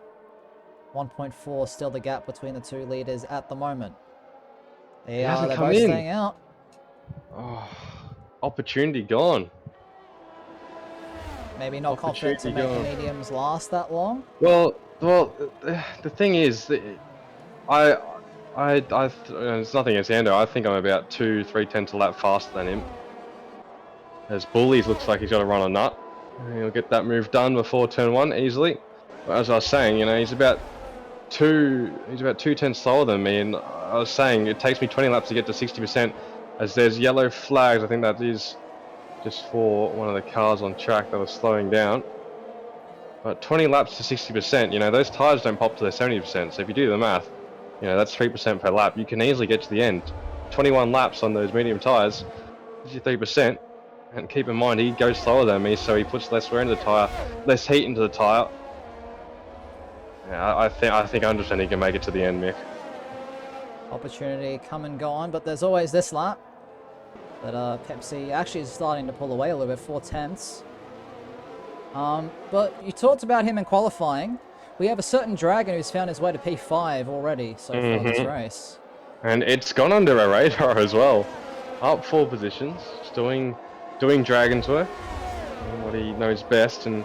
1.4 still the gap between the two leaders at the moment. They're both staying out. Oh, opportunity gone. Maybe not confident to make the mediums last that long. Well, the thing is, there's nothing against Ando. I think I'm about 2-3 tenths a lap faster than him. As Bullies looks like he's got to run a nut. He'll get that move done before turn 1 easily. But as I was saying, you know, he's about 2 tenths slower than me, and I was saying it takes me 20 laps to get to 60%. As there's yellow flags, I think that is just for one of the cars on track that was slowing down. But 20 laps to 60%, you know, those tires don't pop to their 70%. So if you do the math, you know, that's 3% per lap. You can easily get to the end. 21 laps on those medium tires gives you 3%. And keep in mind, he goes slower than me, so he puts less wear into the tire, less heat into the tire. Yeah, I think 100% he can make it to the end, Mick. Opportunity come and gone, but there's always this lap that Pepsi actually is starting to pull away a little bit, 4 tenths. But you talked about him in qualifying. We have a certain Dragon who's found his way to P5 already so far this race. And it's gone under a radar as well. Up 4 positions, just doing Dragon's work, what he knows best, and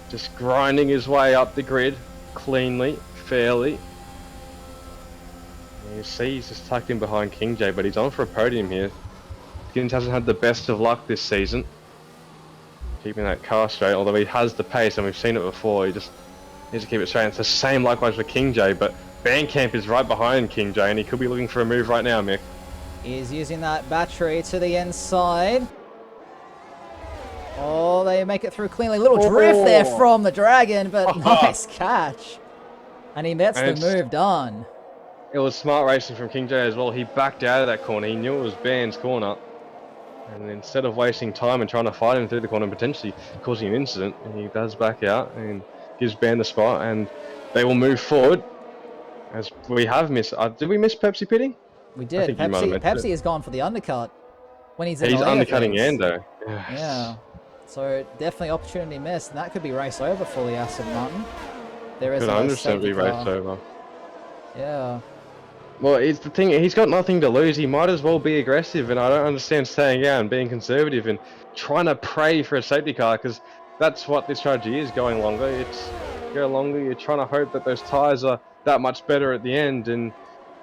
just grinding his way up the grid cleanly, fairly. You see he's just tucked in behind King J, but he's on for a podium here. Gibbons hasn't had the best of luck this season, keeping that car straight, although he has the pace, and we've seen it before. He just needs to keep it straight. And it's the same likewise for King J, but Bandcamp is right behind King J, and he could be looking for a move right now, Mick. He's using that battery to the inside. Oh, they make it through cleanly. Little drift there from the Dragon, but nice catch. And he gets the move done. It was smart racing from King J as well. He backed out of that corner. He knew it was Band's corner. And instead of wasting time and trying to fight him through the corner and potentially causing an incident, he does back out and gives Band the spot. And they will move forward. As we have missed... did we miss Pepsi pitting? We did. Pepsi has gone for the undercut. When he's undercutting Ando. Yeah. So definitely opportunity missed, and that could be race over for the Aston Martin. There is could 100% be race over. Yeah. Well, it's the thing, he's got nothing to lose. He might as well be aggressive, and I don't understand staying out and being conservative and trying to pray for a safety car, because that's what this strategy is, going longer. It's go longer, you're trying to hope that those tyres are that much better at the end, and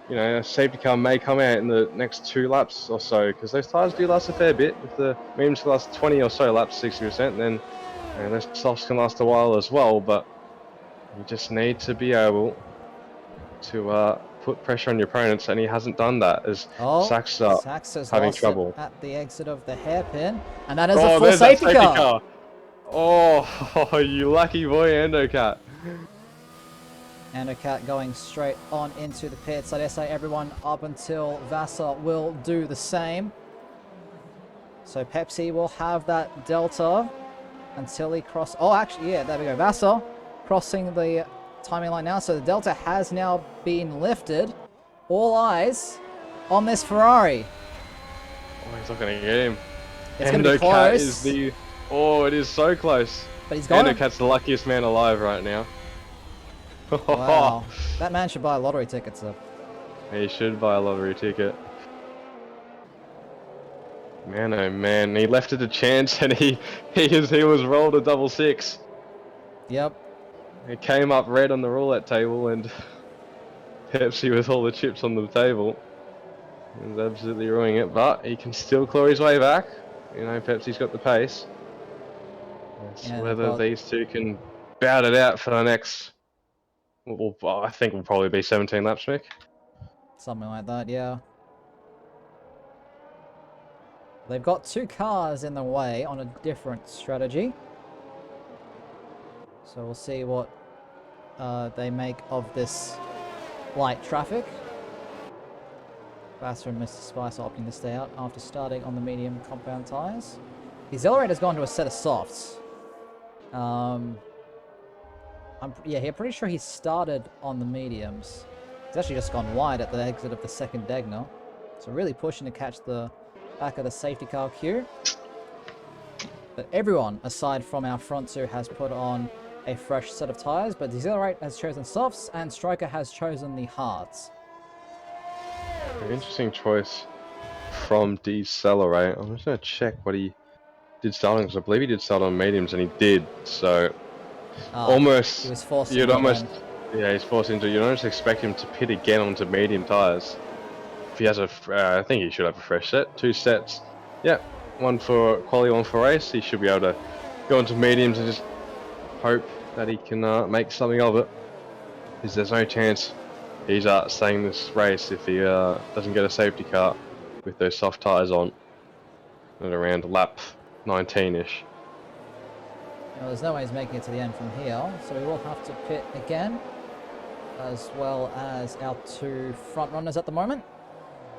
you know, a safety car may come out in the next 2 laps or so, because those tyres do last a fair bit. If the mediums can last 20 or so laps, 60%, then those softs can last a while as well, but you just need to be able to put pressure on your opponents, and he hasn't done that, as Sachs having trouble. At the exit of the hairpin, and that is a full safety car. Oh, you lucky boy, Endocat. Endocat going straight on into the pits. I dare say everyone up until Vassar will do the same. So Pepsi will have that delta until he cross. Oh, actually, yeah, there we go. Vassar crossing the timing line now. So the delta has now been lifted. All eyes on this Ferrari. Oh, he's not going to get him. It's going to be Endocat close. is the... Oh, it is so close. But he's got him. Endocat's the luckiest man alive right now. Wow. That man should buy a lottery ticket, sir. He should buy a lottery ticket. Man, oh man, he left it a chance and he was rolled a double six. Yep. He came up red on the roulette table and Pepsi with all the chips on the table. He's absolutely ruining it, but he can still claw his way back. You know, Pepsi's got the pace. It's whether these two can bout it out for the next... Well, I think will probably be 17 laps, Mick. Something like that, yeah. They've got two cars in the way on a different strategy. So we'll see what they make of this light traffic. Vassar and Mr. Spice are opting to stay out after starting on the medium compound tyres. The accelerator's gone to a set of softs. Yeah, pretty sure he started on the mediums. He's actually just gone wide at the exit of the second Degner. So really pushing to catch the back of the safety car queue. But everyone, aside from our front two, has put on a fresh set of tyres. But Decelerate has chosen softs and Striker has chosen the hards. An interesting choice from Decelerate. I'm just going to check what he did start on, because I believe he did start on mediums and he did. So almost, he was forced you'd almost, yeah, he's forced into, you'd almost expect him to pit again onto medium tyres. If he has a, I think he should have a fresh set, 2 sets. Yeah, one for quali, one for race. He should be able to go into mediums and just hope that he can make something of it. Because there's no chance he's staying this race if he doesn't get a safety car with those soft tyres on at around lap 19-ish. Well, there's no way he's making it to the end from here, so we will have to pit again, as well as our two front runners at the moment.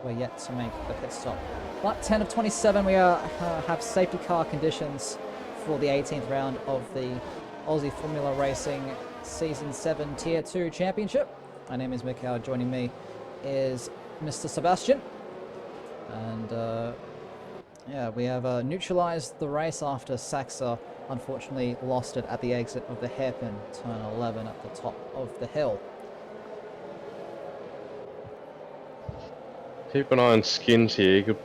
We're yet to make the pit stop. Lap 10 of 27, we have safety car conditions for the 18th round of the Aussie Formula Racing Season 7 Tier 2 Championship. My name is Mick Howard. Joining me is Mr. Sebastian. And yeah, we have neutralized the race after Saxa unfortunately lost it at the exit of the hairpin, turn 11 at the top of the hill. Keep an eye on skins here. Could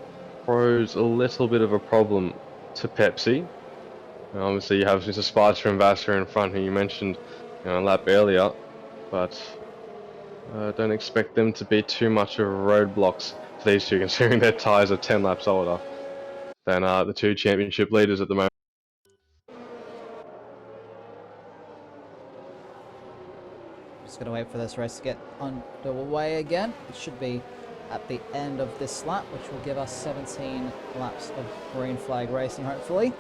pose a little bit of a problem to Pepsi. Obviously, you have Mr. Spicer and Vassar in front, who you mentioned a lap earlier, but don't expect them to be too much of roadblocks for these two, considering their tyres are 10 laps older than the two championship leaders at the moment. Just going to wait for this race to get underway again. It should be at the end of this lap, which will give us 17 laps of green flag racing, hopefully.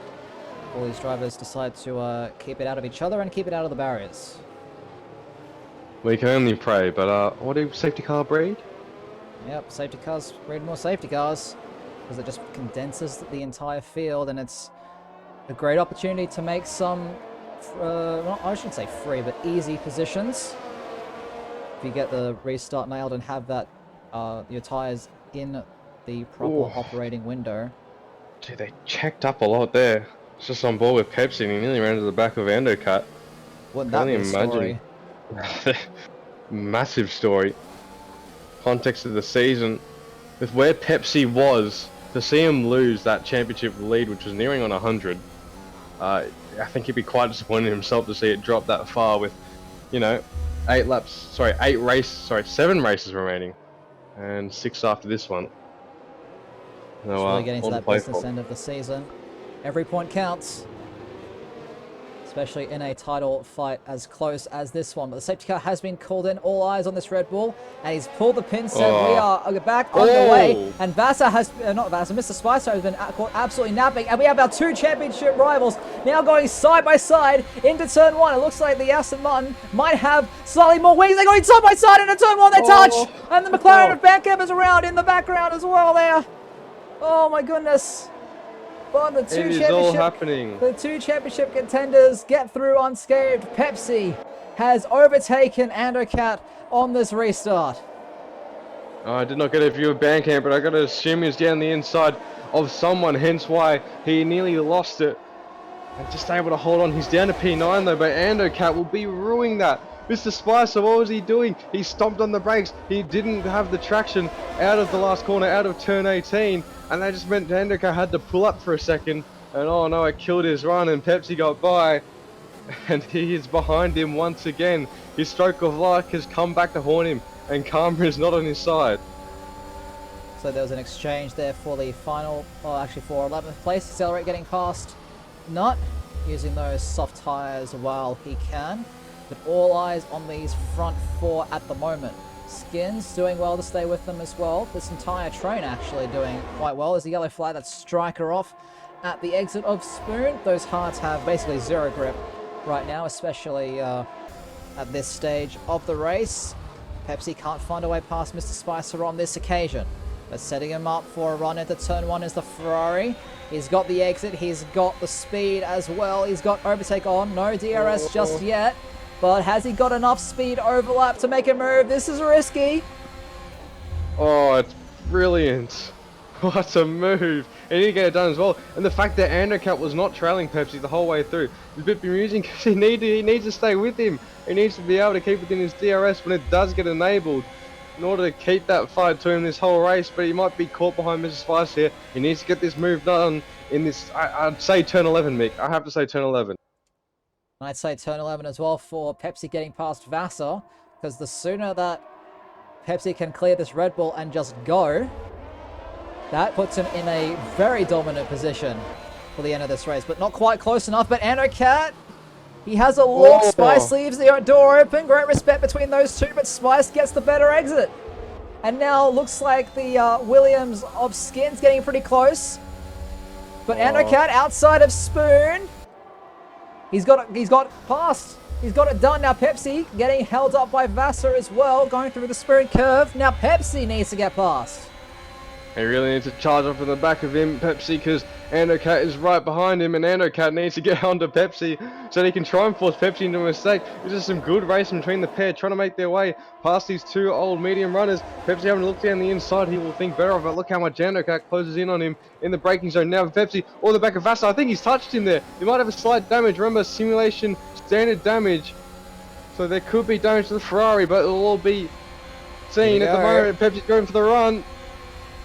All these drivers decide to keep it out of each other and keep it out of the barriers. We can only pray, but what do safety car breed? Yep, safety cars breed more safety cars, because it just condenses the entire field, and it's a great opportunity to make some, well, I shouldn't say free, but easy positions. If you get the restart nailed and have that your tyres in the proper operating window. Gee, they checked up a lot there. It's just on board with Pepsi and he nearly ran to the back of Endocat. Wouldn't that be a story? Massive story. Context of the season. With where Pepsi was, to see him lose that championship lead, which was nearing on 100, I think he'd be quite disappointed in himself to see it drop that far with, 7 races remaining. And 6 after this one. No, it's really getting to that business end of the season. Every point counts. Especially in a title fight as close as this one. But the safety car has been called in. All eyes on this Red Bull. And he's pulled the pin set. We are back on the way. And Vassar has, not Vassar, Mr. Spicer has been caught absolutely napping. And we have our two championship rivals now going side by side into turn 1. It looks like the Aston Martin might have slightly more wings. They're going side by side into turn 1. They touch. And the McLaren of Beckham is around in the background as well there. Oh my goodness. But the two championship contenders get through unscathed. Pepsi has overtaken Endocat on this restart. I did not get a view of Bandcamp, but I got to assume he's down the inside of someone, hence why he nearly lost it. And just able to hold on. He's down to P9 though, but Andocat will be ruining that. Mr. Spicer, what was he doing? He stomped on the brakes. He didn't have the traction out of the last corner, out of turn 18. And that just meant Andocat had to pull up for a second. And oh no, it killed his run and Pepsi got by. And he is behind him once again. His stroke of luck has come back to haunt him. And Karma is not on his side. So there was an exchange there for the final, well actually for 11th place. Accelerate getting past Nut, using those soft tyres while he can. But all eyes on these front four at the moment. Skins doing well to stay with them as well. This entire train actually doing quite well. There's a yellow flag that's Striker off at the exit of Spoon. Those hearts have basically zero grip right now, especially at this stage of the race. Pepsi can't find a way past Mr. Spicer on this occasion. But setting him up for a run into turn one is the Ferrari. He's got the exit, he's got the speed as well. He's got overtake on, no DRS just yet. But has he got enough speed overlap to make a move? This is risky. Oh, it's brilliant. What a move. He didn't get it done as well. And the fact that Andocat was not trailing Pepsi the whole way through is a bit bemusing because he needs to stay with him. He needs to be able to keep within his DRS when it does get enabled in order to keep that fight to him this whole race, but he might be caught behind Mr. Spice here. He needs to get this move done in this, I'd say turn 11, Mick. I have to say turn 11. I'd say turn 11 as well for Pepsi getting past Vassar, because the sooner that Pepsi can clear this Red Bull and just go, that puts him in a very dominant position for the end of this race, but not quite close enough. But Andocat, he has a look. Oh. Spice leaves the door open. Great respect between those two, but Spice gets the better exit. And now looks like the Williams of Skins getting pretty close. But Andocat outside of Spoon. He's got past. He's got it done. Now Pepsi getting held up by Vassar as well, going through the Spoon curve. Now Pepsi needs to get past. He really needs to charge up in the back of him, Pepsi, because Andocat is right behind him, and Andocat needs to get onto Pepsi so that he can try and force Pepsi into a mistake. This is some good racing between the pair, trying to make their way past these two old medium runners. Pepsi having to look down the inside, he will think better of it. Look how much Andocat closes in on him in the braking zone. Now Pepsi, all the back of Vassar. I think he's touched him there. He might have a slight damage. Remember, simulation standard damage. So there could be damage to the Ferrari, but it'll all be seen at the moment. Pepsi's going for the run.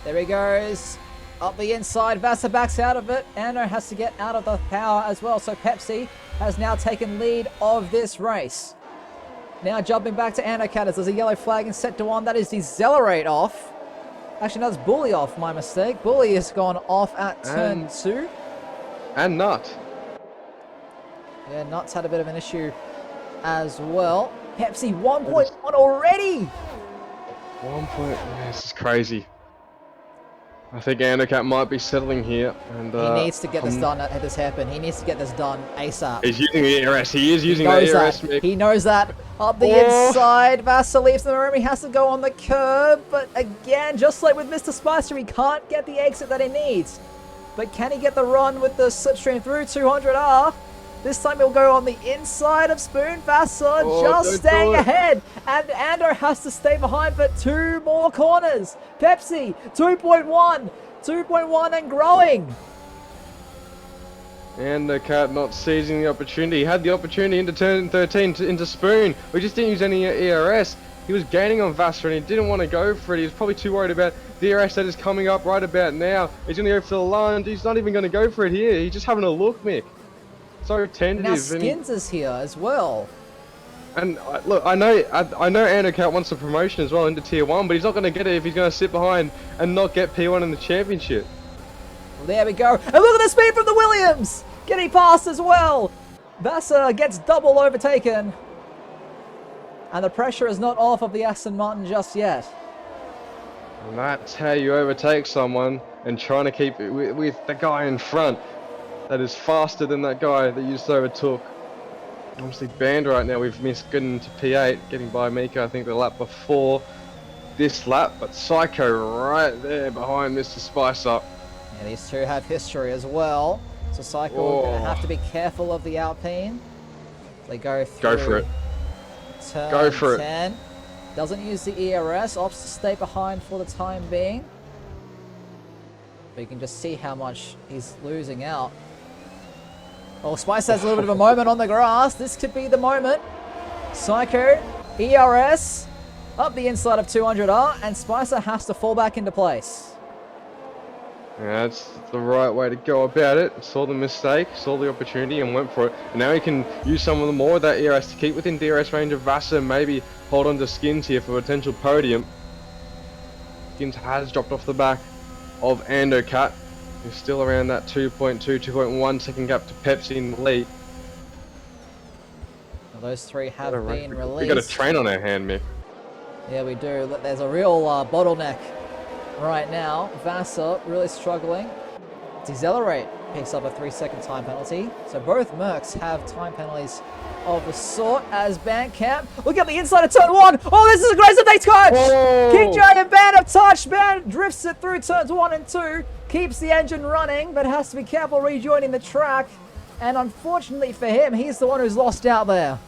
There he goes. Up the inside, Vassar backs out of it. Ando has to get out of the power as well. So Pepsi has now taken lead of this race. Now jumping back to Andocat as there's a yellow flag in sector one. That is Decelerate off. Actually, no, that's Bully off, my mistake. Bully has gone off at turn two. And Nut. Yeah, Nuts had a bit of an issue as well. Pepsi 1.1 already. 1 point. This is crazy. I think Andocat might be settling here, and he needs to get this done at this happen. He needs to get this done ASAP. He's using the ERS. He is using the ERS. He knows that. Up the inside, Vassar leaves the room. He has to go on the curb, but again, just like with Mr. Spicer, he can't get the exit that he needs. But can he get the run with the slipstream through 200R? This time he'll go on the inside of Spoon. Vassar just staying ahead. And Ando has to stay behind for two more corners. Pepsi, 2.1. 2.1 and growing. Andocat not seizing the opportunity. He had the opportunity into turn 13 into Spoon. We just didn't use any ERS. He was gaining on Vassar and he didn't want to go for it. He was probably too worried about the ERS that is coming up right about now. He's going to go for the lunge. He's not even going to go for it here. He's just having a look, Mick. So tentative. Now Skins is here as well. And look, I know Andocat wants the promotion as well into Tier 1, but he's not going to get it if he's going to sit behind and not get P1 in the championship. Well, there we go. And look at the speed from the Williams! Getting past as well. Vassar gets double overtaken. And the pressure is not off of the Aston Martin just yet. And that's how you overtake someone and trying to keep it with the guy in front that is faster than that guy that you just overtook. Obviously banned right now. We've missed getting into P8, getting by Mika, I think the lap before this lap, but Psycho right there behind Mr. Spicer. Yeah, these two have history as well. So Psycho will going to have to be careful of the Alpine. They go through. Go for it. Turn Go for 10. it. Doesn't use the ERS, opts to stay behind for the time being. But you can just see how much he's losing out. Well, Spice has a little bit of a moment on the grass. This could be the moment. Psycho, ERS, up the inside of 200R, and Spicer has to fall back into place. Yeah, that's the right way to go about it. Saw the mistake, saw the opportunity, and went for it. And now he can use some of the more of that ERS to keep within DRS range of Vasa, and maybe hold on to Skins here for a potential podium. Skins has dropped off the back of Andocat. He's still around that 2.2, 2.1 second gap to Pepsi in the lead. Well, those three have been released. We've got a train on our hand, Mick. Yeah, we do. Look, there's a real bottleneck right now. Vasa really struggling. Decelerate picks up a 3-second time penalty. So both Mercs have time penalties of the sort as Bandcamp. Look at the inside of turn 1. Oh, this is a great they touch! King J and Band have touched. Band drifts it through turns 1 and 2. Keeps the engine running, but has to be careful rejoining the track. And unfortunately for him, he's the one who's lost out there.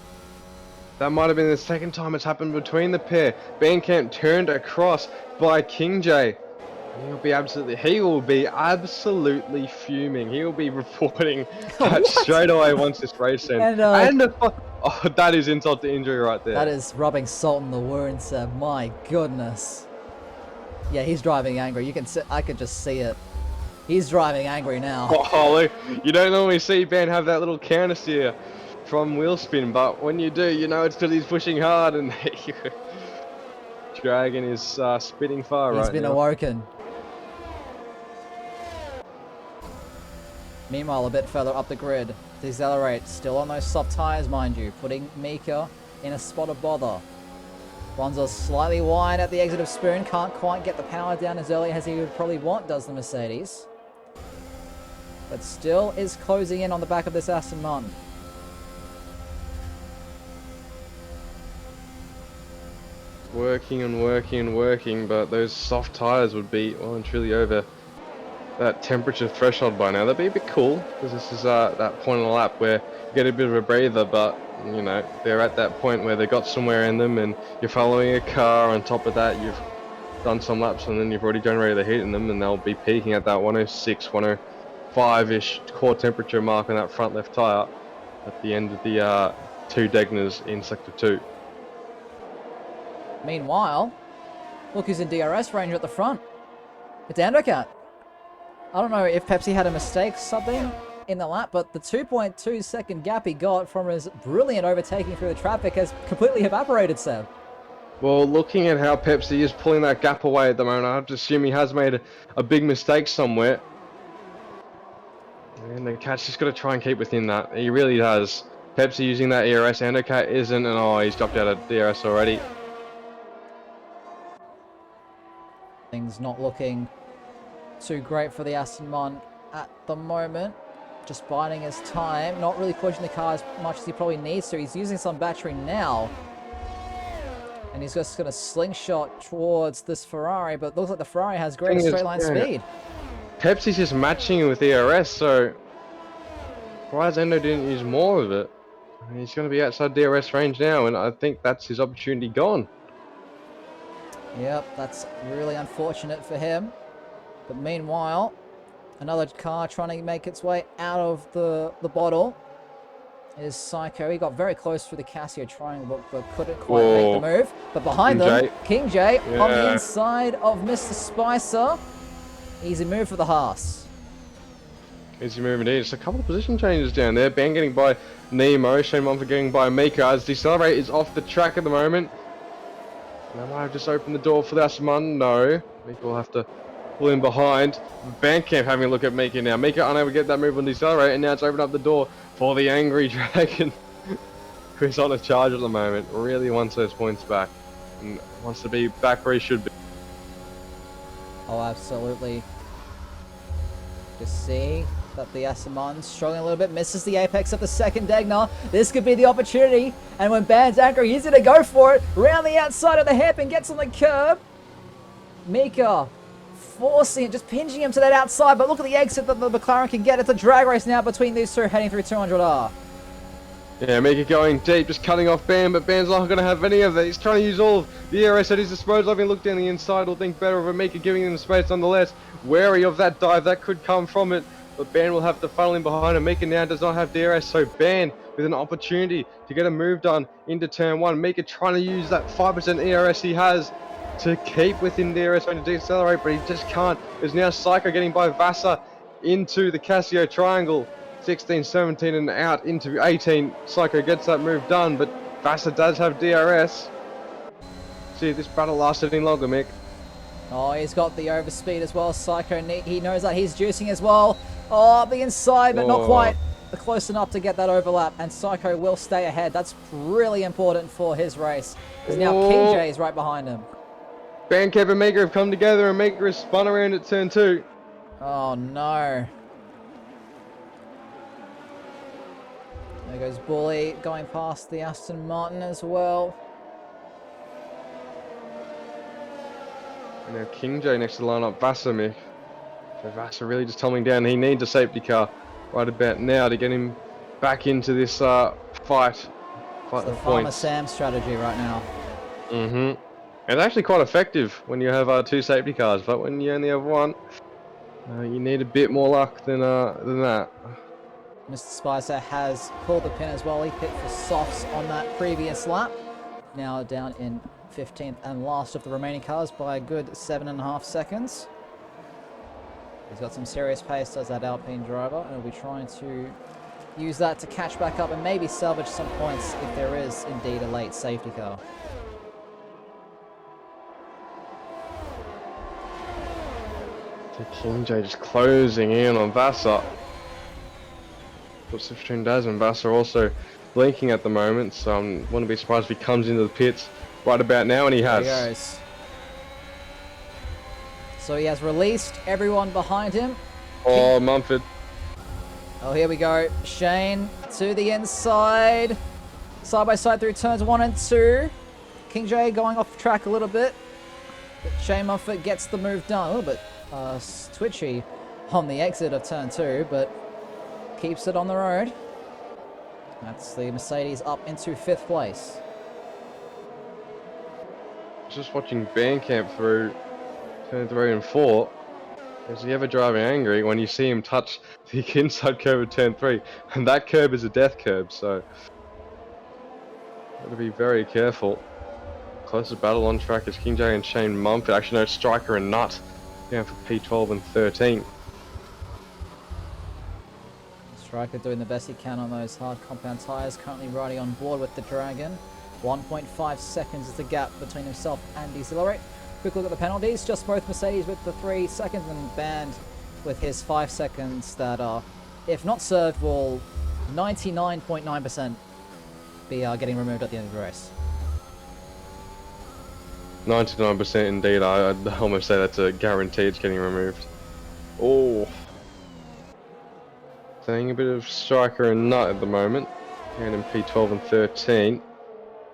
That might have been the second time it's happened between the pair. Bandcamp turned across by King J. He will be absolutely fuming. He will be reporting that straight away once this race ends. Oh, that is insult to injury right there. That is rubbing salt in the wound, sir. My goodness. Yeah, he's driving angry. You can see, I could just see it. He's driving angry now. Oh, look, you don't normally see Ben have that little counter steer from wheel spin, but when you do, you know it's because he's pushing hard and Dragon is spitting fire right now. He's been awoken. Meanwhile, a bit further up the grid, Decelerate, still on those soft tyres, mind you, putting Mika in a spot of bother. Bonzo slightly wide at the exit of Spoon, can't quite get the power down as early as he would probably want, does the Mercedes. But still is closing in on the back of this Aston Martin. Working and working and working, but those soft tyres would be well and truly over that temperature threshold by now. That'd be a bit cool, because this is that point on the lap where you get a bit of a breather, but you know, they're at that point where they've got somewhere in them and you're following a car. On top of that, you've done some laps and then you've already generated the heat in them, and they'll be peaking at that 106, 105-ish core temperature mark on that front left tyre at the end of the 2 Degners in Sector 2. Meanwhile, look who's in DRS range at the front. It's Andocat. I don't know if Pepsi had a mistake or something in the lap, but the 2.2 second gap he got from his brilliant overtaking through the traffic has completely evaporated, Seb. Well, looking at how Pepsi is pulling that gap away at the moment, I have to assume he has made a big mistake somewhere. And the cat's just got to try and keep within that. He really does. Pepsi using that ERS, Andocat isn't, and oh, he's dropped out of DRS already. Things not looking too great for the Aston Martin at the moment. Just biding his time, not really pushing the car as much as he probably needs to. He's using some battery now. And he's just going to slingshot towards this Ferrari, but it looks like the Ferrari has great straight line speed. Pepsi's just matching it with ERS, so why is Endo didn't use more of it? He's going to be outside DRS range now, and I think that's his opportunity gone. Yep, that's really unfortunate for him. But meanwhile, another car trying to make its way out of the bottle is Psycho. He got very close through the Casio triangle, but couldn't quite make the move. But behind them, King J on the inside of Mr. Spicer. Easy move for the Haas. Easy move indeed. Just a couple of position changes down there. Ben getting by Nemo, Shane Mumford getting by Mika as Decelerate is off the track at the moment. They might have just opened the door for the Aston Martin. No, Mika will have to pull in behind. Bandcamp having a look at Mika now. Mika unable to get that move on Decelerate, and now it's opened up the door for the angry Dragon, who's on a charge at the moment. Really wants those points back and wants to be back where he should be. Oh, absolutely. Just see that the Aston Martin's struggling a little bit, misses the apex of the second Degner. This could be the opportunity, and when Band's angry, he's going to go for it. Round the outside of the hairpin, gets on the curb. Mika forcing it, just pinching him to that outside, but look at the exit that the McLaren can get. It's a drag race now between these two heading through 200R. Yeah, make it going deep, just cutting off Bam, but Bam's not going to have any of it. He's trying to use all of the ERS at his disposal. Having looked down the inside, will think better of it. Mika giving him space nonetheless. Wary of that dive that could come from it, but Ban will have to funnel in behind him. Mika now does not have DRS, so Ban with an opportunity to get a move done into turn one. Mika trying to use that 5% ERS he has to keep within DRS trying to decelerate, but he just can't. There's now Psycho getting by Vasa into the Casio triangle. 16, 17 and out into 18. Psycho gets that move done, but Vasa does have DRS. See if this battle lasts any longer, Mick. Oh, he's got the overspeed as well. Psycho, he knows that he's juicing as well. Oh, the inside, but not quite close enough to get that overlap. And Psycho will stay ahead. That's really important for his race. Because now King J is right behind him. Bandcap and Mika have come together, and Mika has spun around at turn 2. Oh, no. There goes Bully going past the Aston Martin as well. And now King J next to line up Vasa, Mick. So Vasa really just tumbling down. He needs a safety car right about now to get him back into this fight. It's the Farmer Sam strategy right now. Mm-hmm. It's actually quite effective when you have 2 safety cars, but when you only have 1, you need a bit more luck than that. Mr. Spicer has pulled the pin as well. He picked for softs on that previous lap. Now down in 15th and last of the remaining cars by a good 7.5 seconds. He's got some serious pace, does that Alpine driver, and he'll be trying to use that to catch back up and maybe salvage some points if there is indeed a late safety car. King J just closing in on Vasa. Puts the between Daz and Vasa also blinking at the moment, so I wouldn't be surprised if he comes into the pits right about now, and he has. There he goes. So he has released everyone behind him. Oh, Mumford. Oh, here we go. Shane to the inside. Side by side through turns 1 and 2. King J going off track a little bit. But Shane Mumford gets the move done. A little bit twitchy on the exit of turn 2, but keeps it on the road. That's the Mercedes up into 5th place. Just watching Bandcamp through turn 3 and 4. Is he ever driving angry when you see him touch the inside curve of turn 3? And that curb is a death curb, so got to be very careful. Closest battle on track is King J and Shane Mumford. Actually, no, Striker and Nut down for P12 and 13. Striker doing the best he can on those hard compound tyres. Currently riding on board with the Dragon. 1.5 seconds is the gap between himself and Decelerate. Quick look at the penalties. Just both Mercedes with the 3 seconds and Band with his 5 seconds that are, if not served, will 99.9% be getting removed at the end of the race. 99% indeed. I'd almost say that's a guarantee it's getting removed. Oh. Playing a bit of Striker and Nut at the moment. And in P12 and 13.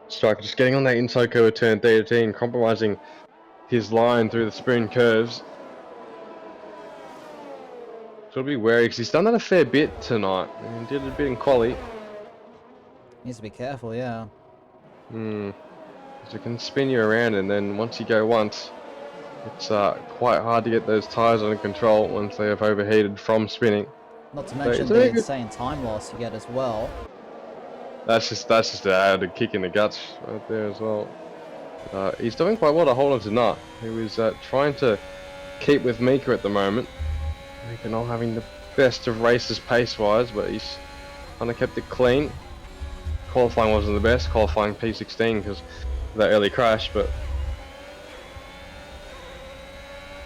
Striker just getting on that inside curve of turn 13, compromising his line through the sprint curves. So he'll be wary because he's done that a fair bit tonight. And he did a bit in quali. Needs to be careful, yeah. So it can spin you around, and then once you go once, it's quite hard to get those tyres under control once they have overheated from spinning. Not to mention the insane time loss you get as well. That's just to add a kick in the guts right there as well. He's doing quite well to hold on to Nut, who is trying to keep with Mika at the moment. Mika not having the best of races pace-wise, but he's kind of kept it clean. Qualifying wasn't the best, qualifying P16 because of that early crash, but...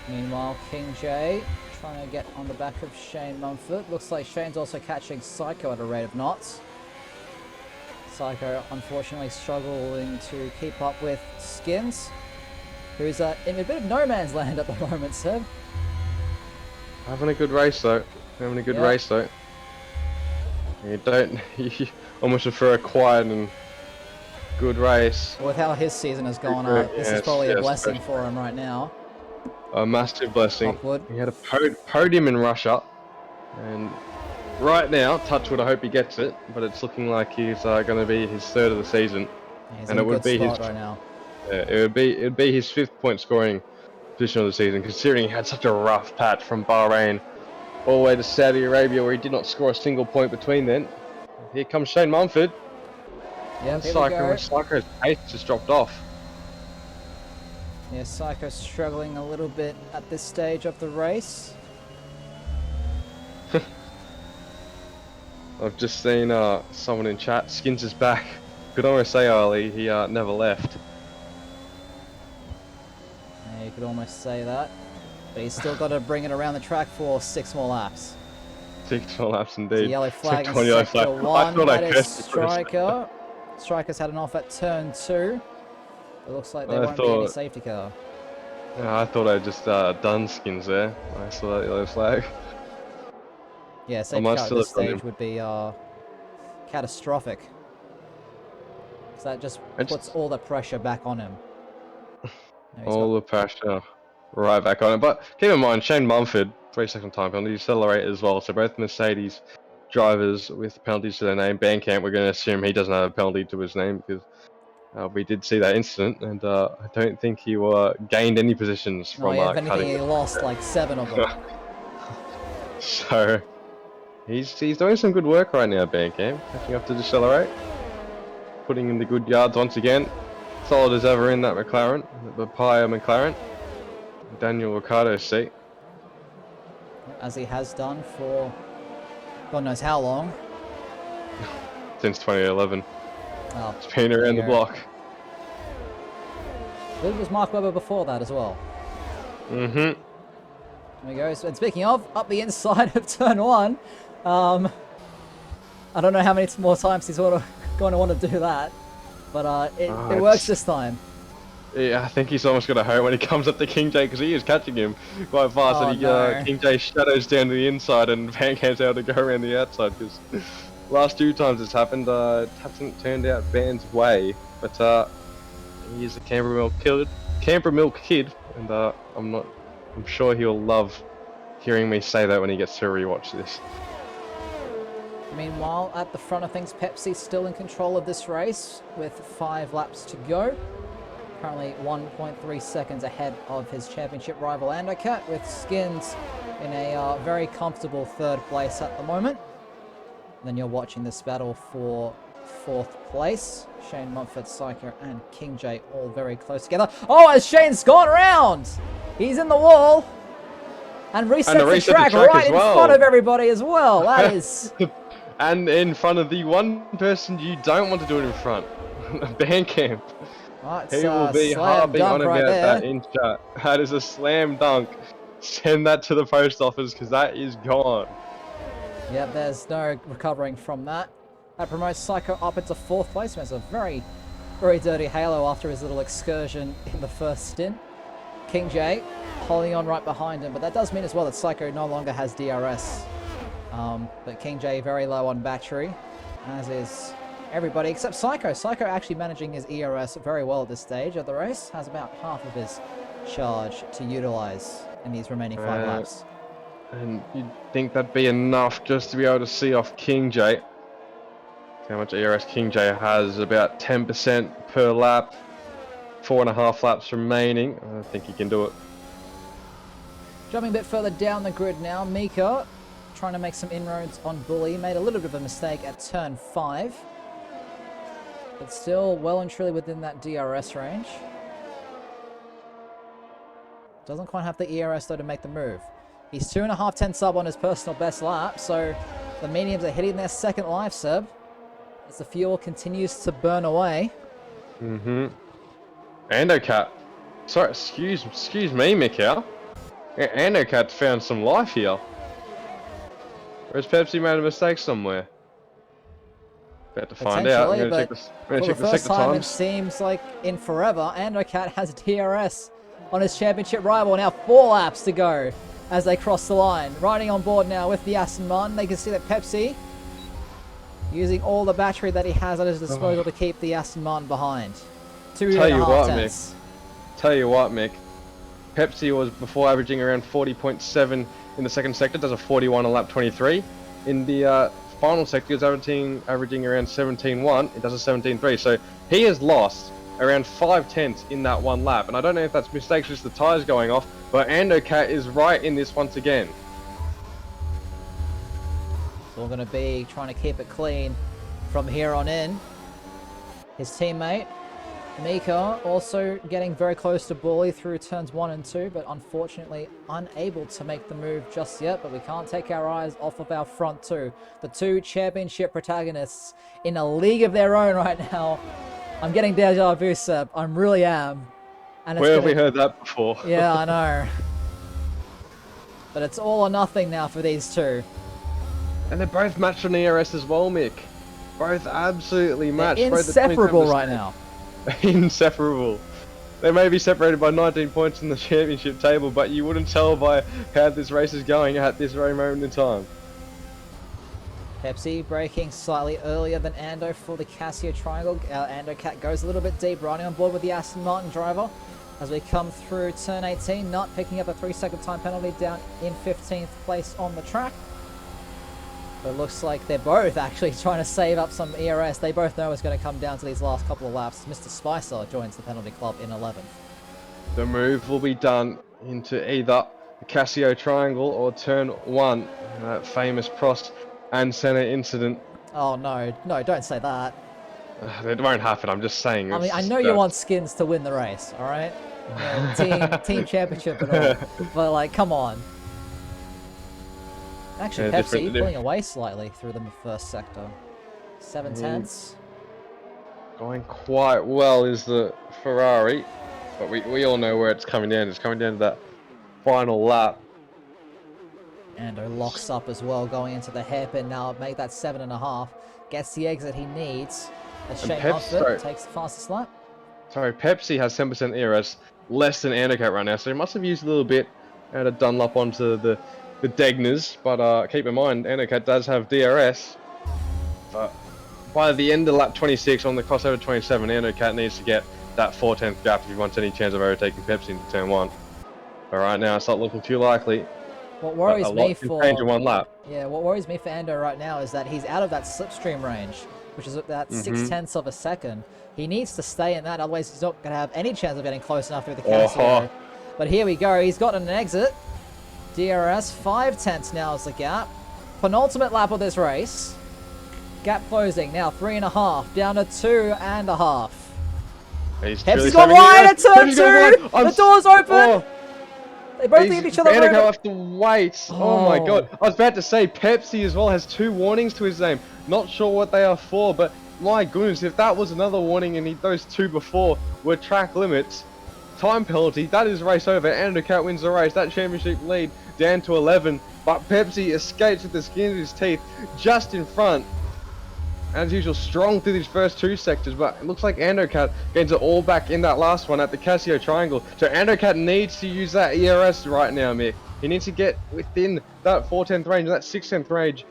Meanwhile, King J trying to get on the back of Shane Mumford. Looks like Shane's also catching Psycho at a rate of knots. Psycho unfortunately struggling to keep up with Skins, who's in a bit of no man's land at the moment, Seb. Having a good race though. Having a good race though. You almost prefer a quiet and good race. With how his season has gone, this is probably a blessing for him right now. A massive blessing. Upward. He had a podium in Russia, and right now, touch wood, I hope he gets it, but it's looking like he's going to be his third of the season, Yeah, he's and in a it would good be his spot right now. it would be his 5th point scoring position of the season, considering he had such a rough patch from Bahrain all the way to Saudi Arabia, where he did not score a single point between then. Here comes Shane Mumford. Yep, And here we go. Psycho's pace just dropped off. Yeah, Psycho's struggling a little bit at this stage of the race. I've just seen someone in chat, Skins is back. Could almost say, Ali, he never left. Yeah, you could almost say that. But he's still got to bring it around the track for 6 more laps. 6 more laps It's a indeed. yellow flag in Yellow sector flag. 1. I thought That I is cursed you for a second. Striker. Striker's had an off at turn 2. It looks like there I won't be any thought- safety car. Yeah, I thought I just done Skins there. I saw that yellow flag. Yeah, I safety might car at still this have done stage him. would be catastrophic. So that just I puts just- all the pressure back on him. No, he's All the pressure right back on it. But keep in mind, Shane Mumford, 3-second time penalty, accelerate as well. So both Mercedes drivers with penalties to their name. Bandcamp, we're going to assume he doesn't have a penalty to his name because we did see that incident, and I don't think he gained any positions no, from yeah, if anything, cutting he it. lost like 7 of them. So he's doing some good work right now, Bandcamp, catching up to Decelerate, putting in the good yards once again. Solid as ever in that McLaren, the Papaya McLaren. Daniel Ricciardo's seat. As he has done for God knows how long. Since 2011. Oh, It's been there around you the go. block. I believe it was Mark Webber before that as well. Mm-hmm. There we go. And speaking of, up the inside of turn 1. I don't know how many more times he's going to want to do that. But it works this time. Yeah, I think he's almost got a home when he comes up to King J, because he is catching him quite fast, Oh, and no. King J shadows down to the inside, and Van Camp's able to go around the outside, because last 2 times it's happened, it hasn't turned out Van's way, but he is a Camberwell kid, and I'm sure he'll love hearing me say that when he gets to rewatch this. Meanwhile, at the front of things, Pepsi's still in control of this race with 5 laps to go. Currently 1.3 seconds ahead of his championship rival Andocat, with Skins in a very comfortable 3rd place at the moment. And then you're watching this battle for 4th place. Shane Mumford, Psycho, and King J all very close together. Oh, as Shane's gone around! He's in the wall! And reset the track right in front of everybody as well. That is... And in front of the one person you don't want to do it in front, Bandcamp. He will be harping on about that in chat. That is a slam dunk. Send that to the post office, because that is gone. Yep, there's no recovering from that. That promotes Psycho up into 4th place. He has a very, very dirty halo after his little excursion in the first stint. King J holding on right behind him, but that does mean as well that Psycho no longer has DRS. But King J very low on battery, as is everybody except Psycho. Psycho actually managing his ERS very well at this stage of the race. Has about half of his charge to utilize in these remaining 5 laps. And you'd think that'd be enough just to be able to see off King J. How much ERS King J has? About 10% per lap. 4.5 laps remaining. I think he can do it. Jumping a bit further down the grid now, Mika trying to make some inroads on Bully. Made a little bit of a mistake at turn 5. But still well and truly within that DRS range. Doesn't quite have the ERS though to make the move. He's 2.5 tenths sub on his personal best lap, so the mediums are hitting their 2nd life, Seb. As the fuel continues to burn away. Mm-hmm. Andocat. Sorry, excuse me, Mikhail. Andocat's found some life here. Whereas Pepsi made a mistake somewhere. About to find out. I'm Potentially, gonna but check for the the first sector time it times. seems like in forever, Andocat has DRS on his championship rival. Now 4 laps to go as they cross the line. Riding on board now with the Aston Martin. They can see that Pepsi using all the battery that he has at his disposal to keep the Aston Martin behind. 2.5 tenths. Tell you what, Mick. Pepsi was before averaging around 40.7 in the 2nd sector. Does a 41 on lap 23. In the final sector, he was averaging around 17.1. It does a 17.3. So he has lost around 5/10 in that one lap. And I don't know if that's mistakes, just the tyres going off. But Andocat is right in this once again. So we're going to be trying to keep it clean from here on in. His teammate, Mika, also getting very close to Bully through turns 1 and 2, but unfortunately unable to make the move just yet. But we can't take our eyes off of our front two. The two championship protagonists in a league of their own right now. I'm getting deja vu, Seb. I really am. And Where have we heard that before? Yeah, I know. But it's all or nothing now for these two. And they're both matched on ERS as well, Mick. Both absolutely matched. They're inseparable right now. Inseparable. They may be separated by 19 points in the championship table, but you wouldn't tell by how this race is going at this very moment in time. Pepsi braking slightly earlier than Ando for the Casio Triangle. Andocat goes a little bit deep, riding on board with the Aston Martin driver. As we come through turn 18, Nut picking up a 3-second time penalty down in 15th place on the track. But it looks like they're both actually trying to save up some ERS. They both know it's going to come down to these last couple of laps. Mr. Spicer joins the penalty club in 11th. The move will be done into either the Casio Triangle or turn 1. That famous Prost and Senna incident. Oh no, no, don't say that. It won't happen, I'm just saying. I mean, I know you want Skins to win the race, alright? Team championship and all. But like, come on. Actually, Yeah, Pepsi pulling away slightly through the first sector. 7/10. Going quite well is the Ferrari, but we all know where it's coming down. It's coming down to that final lap. Ando locks up as well, going into the hairpin now. Make that 7.5. Gets the exit he needs. As Shane Hufford takes the fastest lap. Sorry, Pepsi has 10% ERS, less than Andocat right now, so he must have used a little bit out of Dunlop onto the Degners, but keep in mind, Andocat does have DRS. But by the end of lap 26 on the crossover 27, Andocat needs to get that 4/10 gap if he wants any chance of overtaking Pepsi into turn 1. But right now, it's not looking too likely. What worries me for change in one lap. Yeah, what worries me for Ando right now is that he's out of that slipstream range, which is about 0.6 of a second. He needs to stay in that, otherwise he's not going to have any chance of getting close enough through the Casio. But here we go, he's gotten an exit. DRS, 5/10 now is the gap. Penultimate lap of this race. Gap closing, now 3.5, down to 2.5. Pepsi's gone wide at turn 2! The door's open! They both leave each other over. Go have to wait. Oh my god. I was about to say, Pepsi as well has 2 warnings to his name. Not sure what they are for, but my goodness, if that was another warning and those 2 before were track limits, time penalty, that is race over. Andocat wins the race. That championship lead down to 11, but Pepsi escapes with the skin of his teeth just in front. As usual, strong through these first 2 sectors, but it looks like Andocat gains it all back in that last one at the Casio Triangle. So Andocat needs to use that ERS right now, Mick. He needs to get within that 4/10 range, that 6/10 range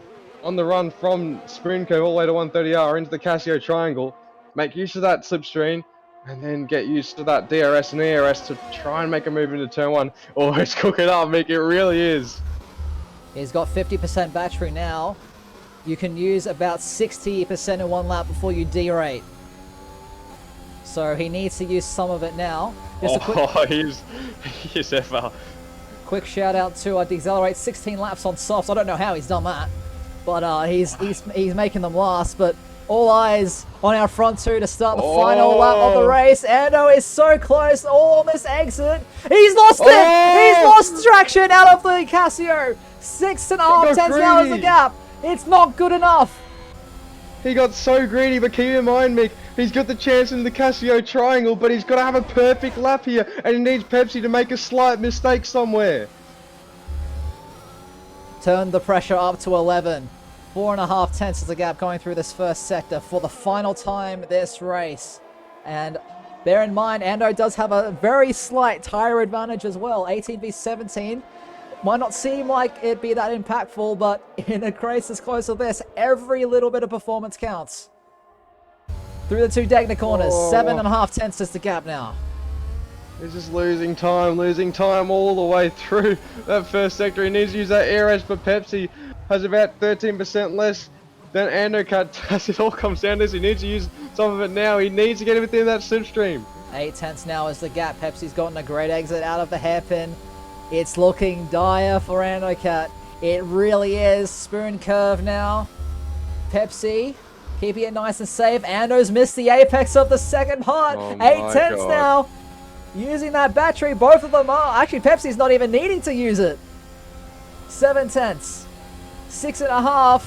on the run from Spoon Cove all the way to 130R into the Casio Triangle. Make use of that slipstream, and then get used to that DRS and ERS to try and make a move into turn 1. Oh, it's cooking up, Mick. It really is. He's got 50% battery now. You can use about 60% in one lap before you derate. So he needs to use some of it now. Just he's FR. Quick shout out to Decelerate, 16 laps on softs. I don't know how he's done that, but he's making them last. But all eyes on our front 2 to start the final lap of the race. Ando is so close, all on this exit. He's lost it! He's lost traction out of the Casio. 6.5 now is the gap. It's not good enough. He got so greedy, but keep in mind, Mick, he's got the chance in the Casio Triangle, but he's got to have a perfect lap here, and he needs Pepsi to make a slight mistake somewhere. Turn the pressure up to 11. 4.5 is the gap going through this first sector for the final time this race. And bear in mind, Ando does have a very slight tyre advantage as well. 18 v 17. Might not seem like it'd be that impactful, but in a race as close as this, every little bit of performance counts. Through the 2 Degner corners, 7.5 is the gap now. He's just losing time all the way through that first sector. He needs to use that air edge, but Pepsi has about 13% less than Andocut does. It all comes down to this. He needs to use some of it now. He needs to get within that slipstream. 8/10 now is the gap. Pepsi's gotten a great exit out of the hairpin. It's looking dire for Andocut. It really is. Spoon curve now. Pepsi keeping it nice and safe. Ando's missed the apex of the second part. Oh 8/10 God. now. Using that battery, both of them are. Actually, Pepsi's not even needing to use it. 7/10. 6.5.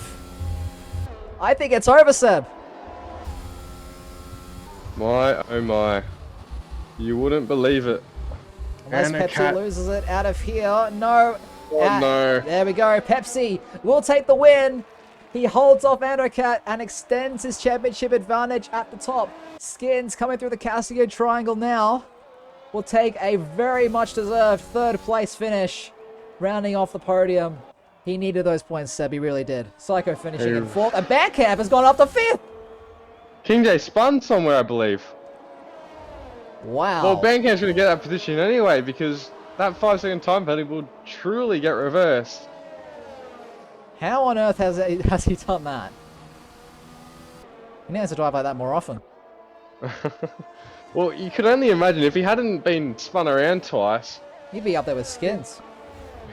I think it's over, Seb. My, oh my. You wouldn't believe it. Unless Pepsi loses it out of here. No. Oh no. There we go. Pepsi will take the win. He holds off Andocut and extends his championship advantage at the top. Skins coming through the Casio triangle now. Will take a very much deserved third place finish. Rounding off the podium. He needed those points, Seb. He really did. Psycho finishing in fourth. And Bandcamp has gone up to fifth. King J spun somewhere, I believe. Wow. Well, Bandcamp's going to get that position anyway, because that 5-second time penalty will truly get reversed. How on earth has he done that? He needs to drive like that more often. Well, you could only imagine if he hadn't been spun around twice. He'd be up there with Skins.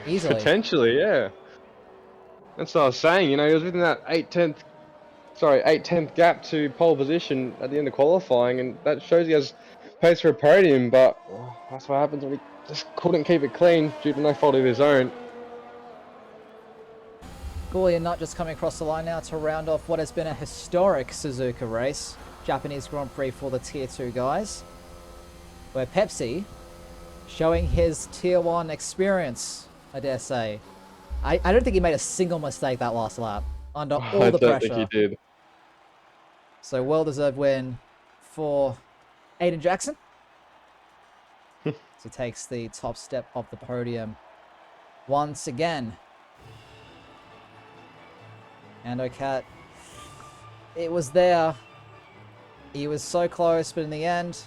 Easily. Potentially, yeah. That's what I was saying, you know, he was within that 8/10th gap to pole position at the end of qualifying, and that shows he has pace for a podium, but that's what happens when he just couldn't keep it clean due to no fault of his own. Gaulian Nut just coming across the line now to round off what has been a historic Suzuka race. Japanese Grand Prix for the Tier 2 guys. Where Pepsi, showing his Tier 1 experience, I dare say. I don't think he made a single mistake that last lap. Under all the pressure. I don't think he did. So well-deserved win for Aiden Jackson. So takes the top step of the podium once again. Andocut, it was there. He was so close, but in the end,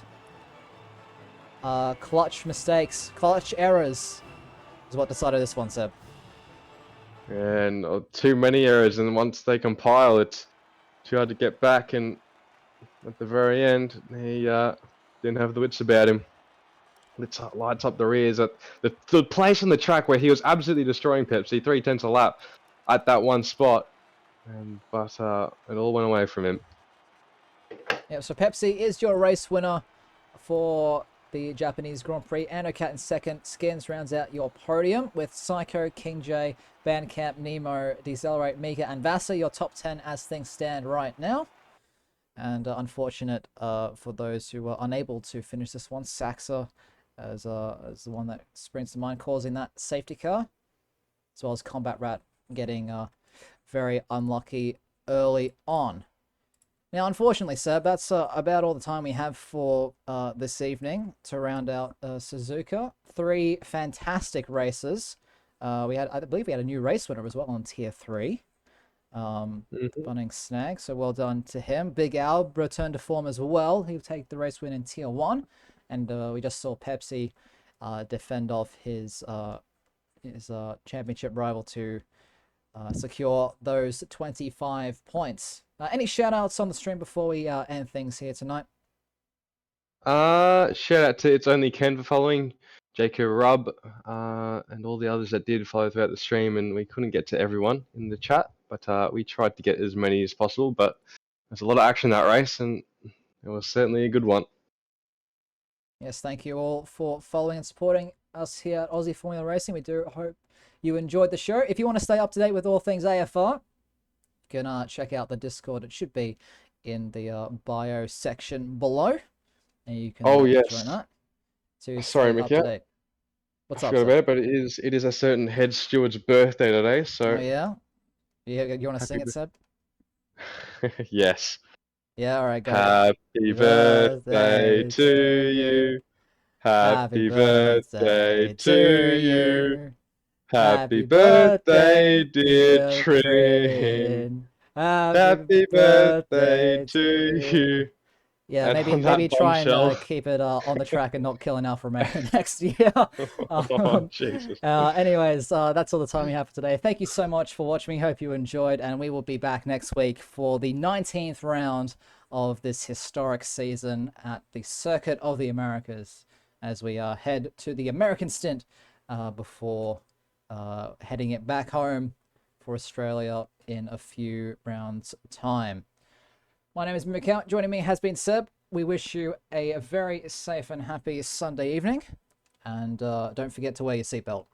clutch mistakes, clutch errors is what decided this one, Seb. And too many errors, and once they compile, it's too hard to get back, and at the very end, he didn't have the wits about him. Lights up the rears at the place on the track where he was absolutely destroying Pepsi, 3/10 a lap at that one spot, but it all went away from him. Yeah, so Pepsi is your race winner for the Japanese Grand Prix. Andocut in second. Skins rounds out your podium with Psycho, King J, Bandcamp, Nemo, Decelerate, Mika, and Vasa. Your top 10 as things stand right now. And unfortunate for those who were unable to finish this one. Saxa as the one that springs to mind, causing that safety car. As well as Combat Rat getting very unlucky early on. Now, unfortunately, Seb, that's about all the time we have for this evening to round out Suzuka. 3 fantastic races. I believe we had a new race winner as well on Tier 3. Bunning Snag, so well done to him. Big Al returned to form as well. He'll take the race win in Tier 1. And we just saw Pepsi defend off his championship rival to secure those 25 points. Any shout-outs on the stream before we end things here tonight? Shout out to It's Only Ken for following, Jacob Rubb, and all the others that did follow throughout the stream, and we couldn't get to everyone in the chat, but we tried to get as many as possible, but there's a lot of action in that race, and it was certainly a good one. Yes, thank you all for following and supporting us here at Aussie Formula Racing. We do hope you enjoyed the show. If you want to stay up to date with all things AFR, you can check out the Discord. It should be in the bio section below. And you can join that to Sorry, stay up to date. What's up, about it, but it is a certain head steward's birthday today, so... Oh, yeah? You want to sing it, Seb? Yes. Yeah, all right, go ahead. Happy birthday to you. Happy birthday to you. Happy birthday, dear Trin. Happy birthday to you. Yeah, And maybe on that try and bombshell. keep it on the track and not kill an Alfa Romeo next year. Oh, Um, Jesus. anyways, that's all the time we have for today. Thank you so much for watching. Hope you enjoyed, and we will be back next week for the 19th round of this historic season at the Circuit of the Americas as we head to the American stint before heading it back home for Australia in a few rounds' time. My name is Mikau. Joining me has been Seb. We wish you a very safe and happy Sunday evening. And don't forget to wear your seatbelt.